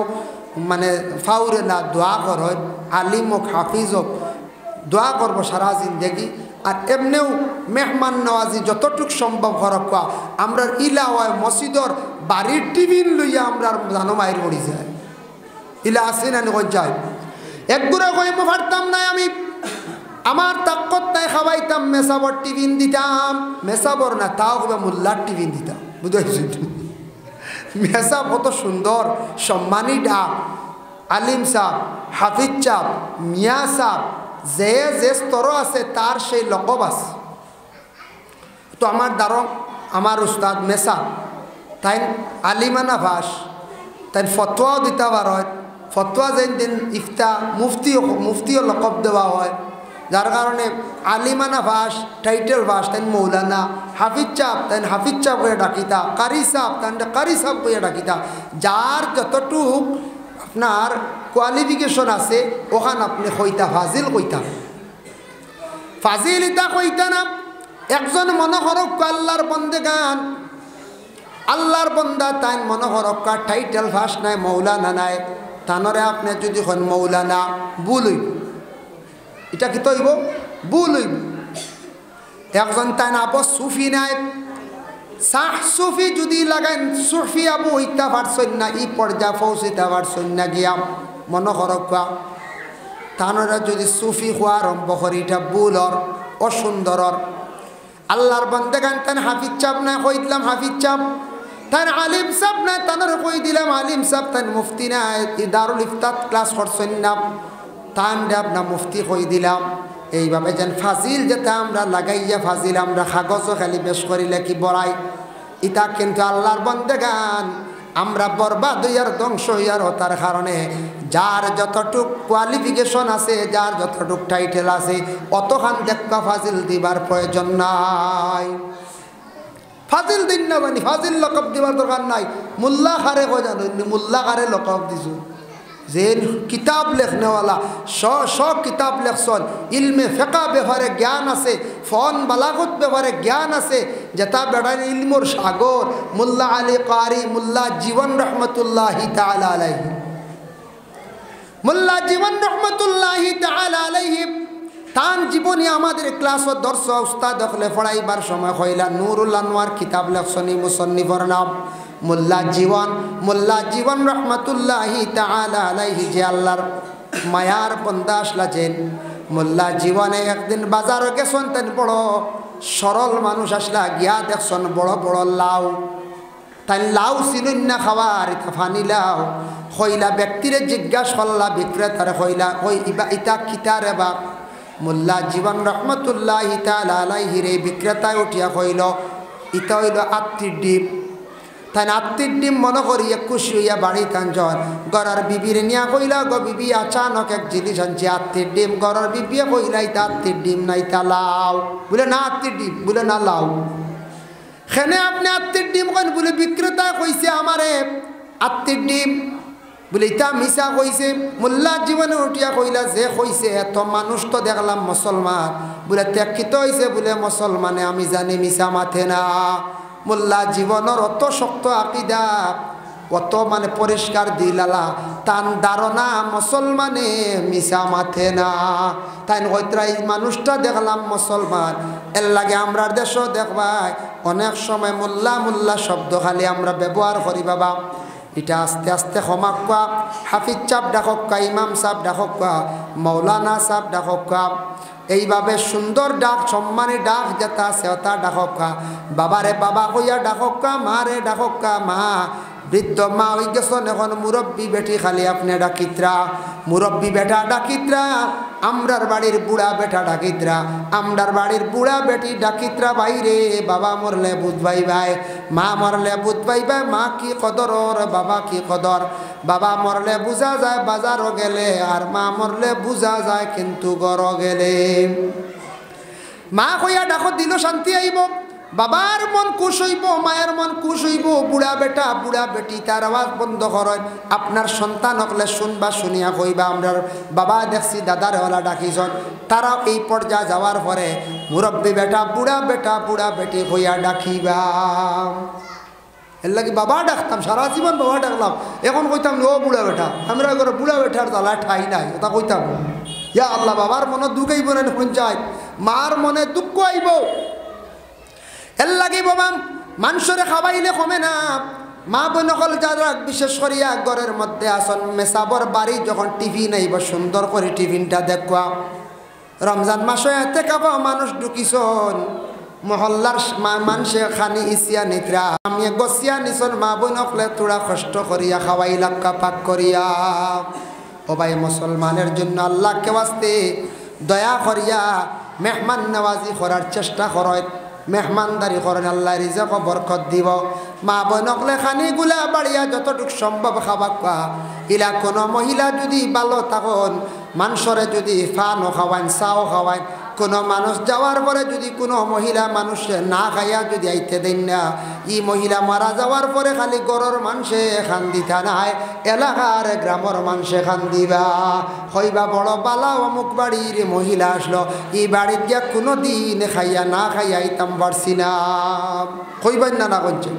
মানে ফাউরে না, দোয়া করেন। আলিম হোক, হাফিজ হোক, দোয়া করবো সারা জিন্দেগি। আর এমনিও মেহমান নওয়াজি যতটুক সম্ভব হরকা। আমরা ইলা হয় মসজিদর বাড়ির টিফিন লইয়া আমরা জানো মায়ের পড়ি যায়, ইলা আসি না যায়। একগুড়ে কইম পারতাম না আমি, আমার তাকত তাই খাওয়াইতাম, মেসাবর টিফিন দিতাম। মেসাবর না, তাও কবে মোল্লার টিফিন দিতাম, বুঝেছি? মেসাব কত সুন্দর সম্মানী ডাক। আলিম সাহ, হাফিজ সাহ, মিয়া সাহ, যে যে স্তর আছে তার সেই লকব আছে। তো আমার দ্বারা আমার উস্তাদ মেসা, তাই আলিমানা ভাস, তাই ফতোয়াও দিতে পার হয়। ফতোয়া যেন দিন ইফতা মুফতিও লকব দেওয়া হয়, যার কারণে আলিমানা ভাস, টাইটেল ভাস, তাই মৌলানা। হাফিজ চাপ, তাই হাফিজ চাপ হয়ে ডাকিতা। কারি সাপ, তাই কারি সাপ হয়ে ডাকিতা। যার যতটুক আপনার কোয়ালিফিকেশন আছে, ওখান আপনি কইতা ফাজিল কইতা, ফাজিল ইতা কইতা না। একজন মনোহরক আল্লাহর বন্দেগান, আল্লাহর বন্দা, তাই মনোহরক টাইটেল ভাস নাই, মৌলানা নাই, তানরে আপনি যদি হন মৌলানা, ভুল হইব। এটা কি তৈব? ভুল হইব। একজন তাই না আবু সুফি নাই, শাহ সুফি যদি লাগান, সুফি আবু হইতা পারছেন না, ই পর্যা পৌঁছিতে পারছেন না গিয়া মনোহরক, তানরা যদি সুফি হওয়া আরম্ভ করি, এটা ভুলর, অসুন্দরর। আল্লাহর বন্দেগান তান হাফিজ চাপ নাই, কই দিলাম হাফিজ চাপ। তান আলিম সাহ নাই, তানরে কই দিলাম আলিম সাহ। তান মুফতি নাই, দারুল ইফতাত ক্লাস করছেন না, তান আপনার মুফতি কই দিলাম। এইভাবে যেন ফাজিল যেটা আমরা লাগাইয়া ফাজিল আমরা কাগজও খালি বেশ করিলে কি বড়াই, ইটা কিন্তু আল্লাহর বন্দেগান আমরা বরবাদ হইয়ার, ধ্বংস হইয়ার। তার কারণে যার যতটুক কোয়ালিফিকেশন আছে, যার যতটুক টাইটেল আছে, অতখান দেখা ফাজিল দিবার প্রয়োজন নাই। ফাজিল দিন না বানি, ফাজিল লকব দিবার দরকার নাই। মুল্লা খারে কো জানো, মুল্লা খারে লকব দিছো। যে কিতাব লেখনেওয়ালা শ কিতাব লেখছন, ইলমে ফেকা ব্যাপারে জ্ঞান আছে, ফন বালাগত ব্যাপারে জ্ঞান আছে, যেটা বেড়ায় ইলমর সাগর। মুল্লা আলী কারি, মুল্লা জীবন রহমতুল্লাহি তাআলা আলাইহি, মুল্লা জীবন রহমতুল্লাহি তাআলা আলাইহি, তান জীবনী আমাদের ক্লাসত দর্শ উস্তাদ হলে পড়াইবার সময় হইলা নুরুল আনোয়ার কিতাব লেখছনি, মুসন্নিফর নাম মোল্লা জীবন রহমতুল্লাহি তাআলা আলাইহি। যে আল্লাহর মায়ার বন্দা আসলাছেন, মোল্লা জীবনে একদিন বাজারে গেছেন, তেন বড় সরল মানুষ আসলা, গিয়া দেখছেন বড় বড় লাউ। তাই লাউ চিনুন না খাওয়ার, ইতা ফানি লাউ। হইলা ব্যক্তিরে জিজ্ঞাসা করলা, বিক্রেতারে হইলা, ওই ইবা ইতা কিতারে বা? মোল্লা জীবন রহমতুল্লাহি তাআলা আলাইহি রে বিক্রেতায় উঠিয়া কইল, ইতা হইল আত্মির ডিপ। তাই আত্মীর ডিম মনে করিয়া খুশি হইয়া বাড়ি তাঞ্জন গড়ার বিবির নিয়া কইলা গো বিবি আচানক এক জিনিস আনছি আত্মীর ডিম গড়ার বিবিয়া কইলাই তা আত্মীর ডিম নাই তা লাও বলে না আত্মীর ডিম বলে না লাও খেনে আপনি আত্মীর ডিম কেন বলে বিক্রেতা কইছে আমারে আত্মীর ডিম বলে ইতা মিশা কইছে মোল্লা জীবনে উঠিয়া কইলা যে কইছে এত মানুষ তো দেখলাম মুসলমান বলে ত্যাগিত হইছে বলে মুসলমানে আমি জানি মিশা মাথে না মোল্লা জীবনের অত শক্ত আকিদা অত মানে পরিষ্কার দিলালা তান ধারণা মুসলমানে মিশা মাথে না তাই হয়তো এই মানুষটা দেখলাম মুসলমান এর লাগে আমরা দেশও দেখবাই অনেক সময় মোল্লা মোল্লা শব্দ খালি আমরা ব্যবহার করি বাবা এটা আস্তে আস্তে ক্ষমা কোয়া হাফিজ সাহেব ডাকক কা ইমাম সাহেব ডাকক কা মৌলানা সাহেব ডাকক কা এইভাবে সুন্দর ডাক সম্মানী ডাক যেটা সেটা ডাকক কা বাবারে বাবা কইয়া ডাকক কা মারে ডাকক কা মা বৃদ্ধ মা হয়ে গেছেন এখন মুরব্বী বেটি খালি আপনি ডাকিত্রা মুরব্বী বেটা ডাকিত্রা আমরার বাড়ির বুড়া বেটা ডাকিত্রা আমরার বাড়ির বুড়া বেটি ডাকিত্রা বাইরে বাবা মরলে বুধ ভাই ভাই মা মরলে বুধ ভাই ভাই মা কি কদর বাবা কি কদর বাবা মরলে বুঝা যায় বাজারও গেলে আর মা মরলে বুঝা যায় কিন্তু গড় গেলে মা কইয়া ডাকো দিল শান্তি আইব বাবার মন খুশ হইব মায়ের মন খুশ হইব বুড়া বেটা বুড়া বেটি তার আওয়াজ বন্ধ করেন আপনার সন্তান হকলে শুনবা শুনিয়া কইবা আমরা বাবা দেখছি দাদার হলা ডাকিছন তারাও এই পর্যায়ে যাওয়ার পরে মুরব্বী বেটা বুড়া বেটি হইয়া ডাকিবা এর লাগে বাবা ডাকতাম সারা জীবন বাবা ডাকলাম এখন কইতাম ও বুড়া বেটা আমরা করে বুড়া বেটার জ্বালা ঠাই নাই ওটা কইতাম ইয়া আল্লাহ বাবার মনে দুঃখ আইব না পঞ্চায়েত মার মনে দুঃখ আইব এর লাগে বাবা মানুষরে খাওয়াইলে কমে না মা বোনকল যারা বিশেষ করিয়া ঘরের মধ্যে আসন মেসাবর বাড়ি যখন টিভি নাইব সুন্দর করে টিফিনটা দেখবা রমজান মাসে এতে খাবা মানুষ ঢুকিছন মহল্লার মানুষে খানি ইসিয়া নিত্রা আমি গছিয়া নিছন মা বোনকলে তোরা কষ্ট করিয়া খাওয়াই লাক্কা পাক করিয়া ও ভাই মুসলমানের জন্য আল্লাহকে ওয়াস্তে দয়া করিয়া মেহমান নওয়াজি করার চেষ্টা করয় মেহমানদারি করেন আল্লাহ রিজক বরকত দিব মা বোনকলে খানিগুলা বাড়িয়া যতটুকু সম্ভব খাওয়া খোয়া ইলা কোনো মহিলা যদি ভালো তখন মানুষরে যদি ফানও খাওয়ান চাও খাওয়ান কোনো মানুষ যাওয়ার পরে যদি কোনো মহিলা মানুষে না খাইয়া যদি আইতে দেন না ই মহিলা মারা যাওয়ার পরে খালি গড়ের মানুষে খান দিতা নাই এলাকার গ্রামের মানুষে খান দিবা হইবা বড় বালা অমুক বাড়ির মহিলা আসলো এই বাড়ির গিয়া কোনো দিন খাইয়া না খাইয়া আইতাম পারছি না হইবেন না না করছে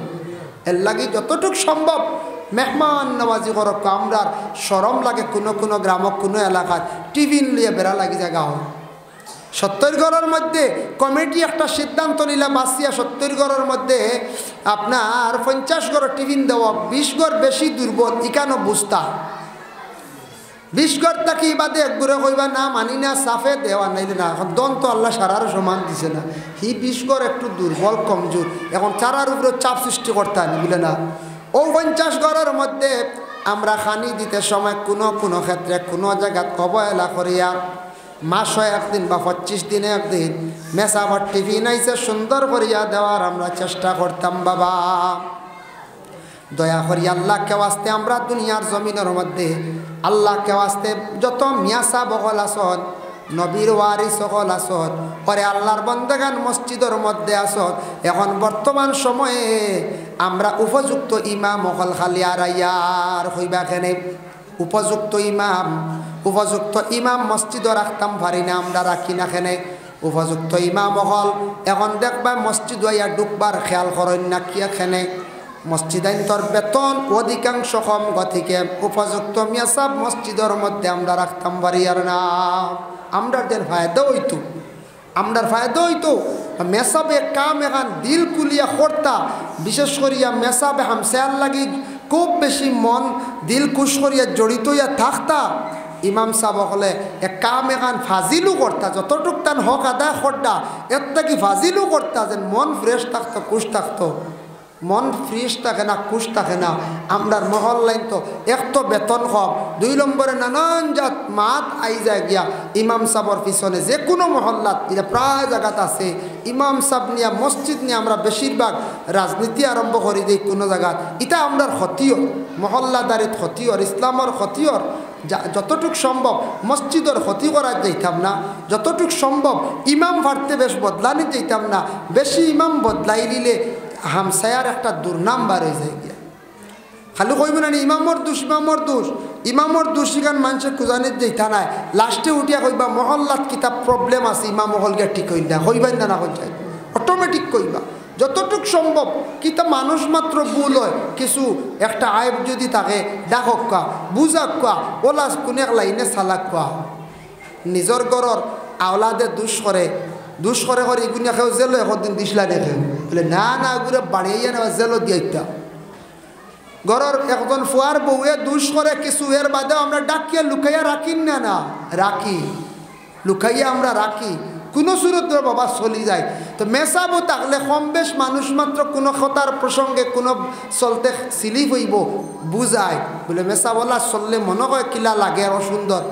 এর লাগে যতটুক সম্ভব মেহমান নওয়াজি করক আমরার শরম লাগে কোনো গ্রামক কোনো এলাকায় টিফিন লিয়ে বেড়া লাগি জায়গা হয় 70 ঘরের মধ্যে কমিটি একটা সিদ্ধান্ত নিলা বাসিয়া 70 ঘরের মধ্যে আপনার 50 ঘর টিফিন দেওয়া 20 ঘর বেশি দুর্বল ইকানো বুঝতা 20 ঘর থাকি বাদে একগুড়ে কইবা না মানি না সাফে দেওয়া নাইলে না এখন দন তো আল্লাহ সারার সমান দিছে না হি 20 ঘর একটু দুর্বল কমজোর এখন চারার উপরে চাপ সৃষ্টি করতে আনি বলে না ও 50 ঘরের মধ্যে আমরা খানি দিতে সময় কোনো ক্ষেত্রে কোনো জায়গা অবহেলা করিয়া মাসে একদিন বা 25 দিনে একদিন মেসাবর টিফিন আইসে সুন্দর করিয়া দেওয়ার আমরা চেষ্টা করতাম বাবা দয়া করি আল্লাহকে ওয়াস্তে আমরা দুনিয়ার জমিনের মধ্যে আল্লাহকে ওয়াস্তে যত মিয়াসা বকল আসন নবীর ওয়ারিস সকল আসন পরে আল্লাহর বন্দেগান মসজিদের মধ্যে আসন এখন বর্তমান সময়ে আমরা উপযুক্ত ইমাম অকল খালি আড়াইয়ার হইবা কেনে উপযুক্ত ইমাম মসজিদও রাখতাম পারি না আমরা রাখি না কেনে উপযুক্ত ইমাম হল এখন দেখবা মসজিদ হইয়া ডুববার খেয়াল করেন না কি এখানে মসজিদ আইনতর বেতন অধিকাংশ কম গতিকে উপযুক্ত মিয়াসাব মসজিদের মধ্যে আমরা রাখতাম পারি আর না আমরাদের ফায়দা হইতো মেসাবে কাম এখান দিল কুলিয়া করতা বিশেষ করিয়া মেসাবে হামসায়ার লাগি খুব বেশি মন দিল খুশ করিয়া জড়িত হইয়া থাকতা ইমাম সাহেব হলে এক কাম এখান ফাজিলও করতা যতটুক তান হক আদায় করতা এর থেকে ফাজিলও করতা যে মন ফ্রেশ থাকতো খুশ থাকতো মন ফ্রেশ থাকে না, খুশ থাকে না। আমরার মহল্লাইন তো এক তো বেতন কম, 2 নম্বরে নানান জাত মাত আই যায় গিয়া ইমাম সাহর পিছনে যে কোনো মহল্লাত এটা প্রায় জায়গাত আছে। ইমাম সাহ নিয়ে মসজিদ নিয়ে আমরা বেশিরভাগ রাজনীতি আরম্ভ করি দিই কোনো জায়গাত। এটা আমরার ক্ষতিও, মহল্লাদারিত ক্ষতিওর, ইসলামর ক্ষতিওর। যতটুক সম্ভব মসজিদের ক্ষতি করা যাইতাম না, যতটুক সম্ভব ইমাম ফাটতে বেশ বদলানি যাইতাম না। বেশি ইমাম বদলাই দিলে হামসায়ার একটা দুর্নাম বার হয়ে যায় গিয়া। খালি কইব না ইমামর দোষ, ইমামর দোষ, ইমামর দোষ ইখান মানুষের খুঁজানির যেইটা নাই। লাস্টে উঠিয়া কইবা মহল্লাত কিতাব প্রবলেম আছে, ইমাম মহল গিয়া ঠিক হইল না, হইবাই না হয়ে যায়, অটোমেটিক কইবা। যতটুক সম্ভব কিতা মানুষ মাত্র ভুল হয়, কিছু একটা আইব যদি থাকে ডাকক কোয়া, বুঝাক কোয়া, ওলা কোনে লাইনে চালাক কোয়া। নিজর ঘরের আওলাদে দুষ করে করে এগুলো খেয়েও জেলো একদিন দিসলা দেখে বলে না না এগুলো বাড়িয়ে না জেলো দিয়াইতা। ঘরের একজন ফুয়ার বউয়ে দুষ করে কিছু, এর বাদেও আমরা ডাকিয়া লুকাইয়া রাখি না, না রাখি, লুকাইয়া আমরা রাখি, কোনো সুরত বাবা চলি যায়। তো মেসাবো থাকলে কম বেশ মানুষ মাত্র কোনো কথার প্রসঙ্গে কোনো চলতে সিলিপ হইব বুঝায় বলে মেসাবলা চললে মনে হয় কিলা লাগে আরো সুন্দর।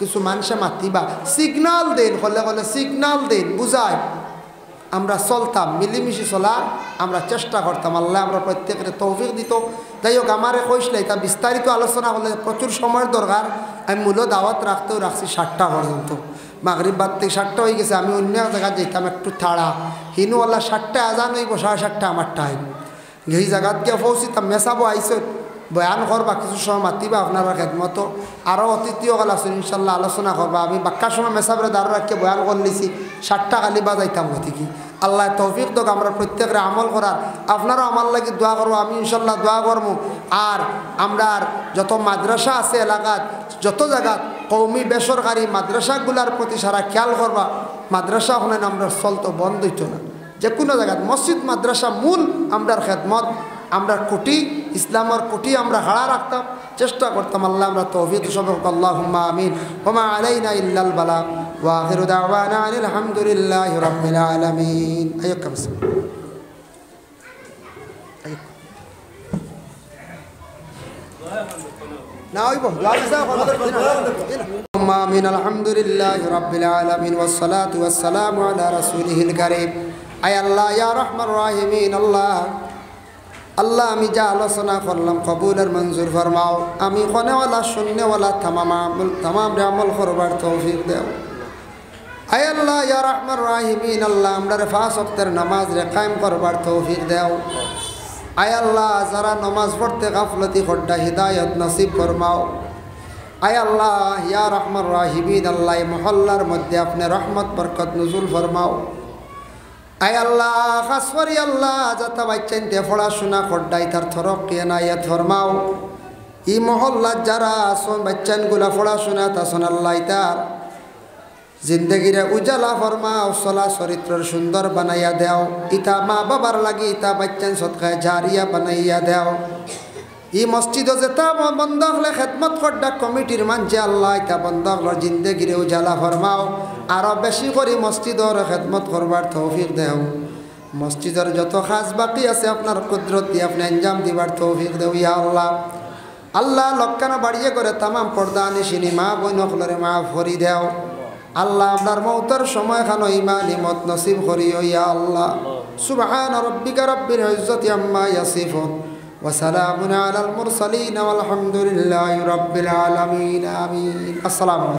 কিছু মানুষে মাতিবা সিগনাল দেন, হলে হলে সিগনাল দেন, বুঝায়। আমরা চলতাম মিলিমিশি চলার আমরা চেষ্টা করতাম। আল্লাহ আমরা প্রত্যেকের তৌফিক দিত। যাই হোক, আমারে কইসলে এটা বিস্তারিত আলোচনা হলে প্রচুর সময়ের দরকার। আমি মূল দাওয়াত রাখতেও রাখছি 7টা পর্যন্ত। মাগরিব বাদ থেকে 7টা হয়ে গেছে, আমি অন্য এক জায়গায় যেতাম একটু থাড়া, হিনুওয়াল্লা 7টায় আজান হইব, 7:30 আমার টাইম। এই জায়গাত গিয়ে পৌঁছিতাম, মেসাবো আইসো বয়ান করবা, কিছু সময় মাতিবা আপনারা খেদমতো। আরও অতিথিও আছেন ইনশাল্লাহ আলোচনা করবা। আমি বাক্কার সময় মেসাবরে দাঁড়ো রাখিয়ে বয়ান করলিছি, 7টা খালি বাজাইতাম গতিকি। আল্লাহ তৌফিক দোক আমরা প্রত্যেকের আমল করার। আপনারাও আমার লাগি দোয়া করবো, আমি ইনশাল্লাহ দোয়া করবো। আর আমরা যত মাদ্রাসা আছে এলাকাত, যত জায়গাত কৌমি বেসরকারি মাদ্রাসাগুলার প্রতি সারা খেয়াল করবা। মাদ্রাসা হলেন আমরা চলতো বন্ধ হইত না, যে কোনো জায়গাত মসজিদ মাদ্রাসা মূল আমরার খেদমত, আমরা কুটি ইসলামের কুটি আমরা হারা রাখতাম, চেষ্টা করতাম। আল্লাহ আমরা তৌফিক সবক, আল্লাহুম্মা আমিন। ওমা আলাইনা ইল্লাল বালাগ ওয়া আখিরু দাওয়ানা আনিল হামদুলিল্লাহি রাব্বিল আলামিন। আয়াক্কাম না হইব আল্লাহুম্মা আমিন। আলহামদুলিল্লাহি রাব্বিল আলামিন ওয়াস সালাতু ওয়াস সালামু আলা রাসূলিহিল কারীম। আয় আল্লাহ ইয়া রাহমান রাহিমিন, আল্লাহ আমি যা আলোচনা করলাম কবুলের মঞ্জুর ফরমাও। আমি কোনেওয়ালা শূন্যওয়ালা তামাম আমল করবার তৌফিক দেও। আয় আল্লাহ ইয়া রাহমান রাহিমিন, আল্লাহ আমরা 5 ওয়াক্তের নামাজ রে কায়েম করবার তৌফিক দেও। আয় আল্লাহ যারা নামাজ পড়তে গাফলতি খড্ডা হিদায়ত নসিব ফরমাও। আয় আল্লাহ ইয়া রাহমান রাহিমিন, আল্লাহ মহল্লার মধ্যে আপনি রহমত বরকত নজুল ফরমাও। আয় আল্লাহ খাস করি আল্লাহ যাতে বাচ্চাইতে পড়াশোনা খড্ডাই তার থরক্কি এনায়েত ফরমাও। ই মহল্লার যারা আসন বাচ্চানগুলা পড়াশোনা তাসন আল্লাহ তার জিন্দগিরে উজালা ফরমাও, চলা চরিত্রের সুন্দর বানাইয়া দেও। ইতা মা বাবার লাগি ইতা বাচ্চান সৎকায় জারিয়া বানাইয়া দেও। ই মসজিদ যেটা বন্ধ হলে খেদমত খড্ডা কমিটির মানছে আল্লাহ ইতা বন্ধ হল জিন্দগিরে উজালা ফরমাও। আরো বেশি করে মসজিদর খেদমত করবার তৌফিক দেও। মসজিদের যত খাস বাকি আছে আপনার কুদরত দিয়ে আপনি আঞ্জাম দিবার তৌফিক দেও ইয়া আল্লাহ। আল্লাহ লক্কানা বাড়িয়ে করে তামাম পর্দা নিশিনি মা বইন হলরে মাফ করি দেও। আল্লাহ আপনার মৌতের সময় খানো ইমান ইমত নসিব করিও ইয়া আল্লাহ। সুবহান রাব্বিকা রাব্বিল ইজ্জাতি আম্মা ইয়াসিফুন ওয়া সালামুন আলাল মুরসালিন ওয়াল হামদুলিল্লাহি রাব্বিল আলামিন। আমিন। আসসালামু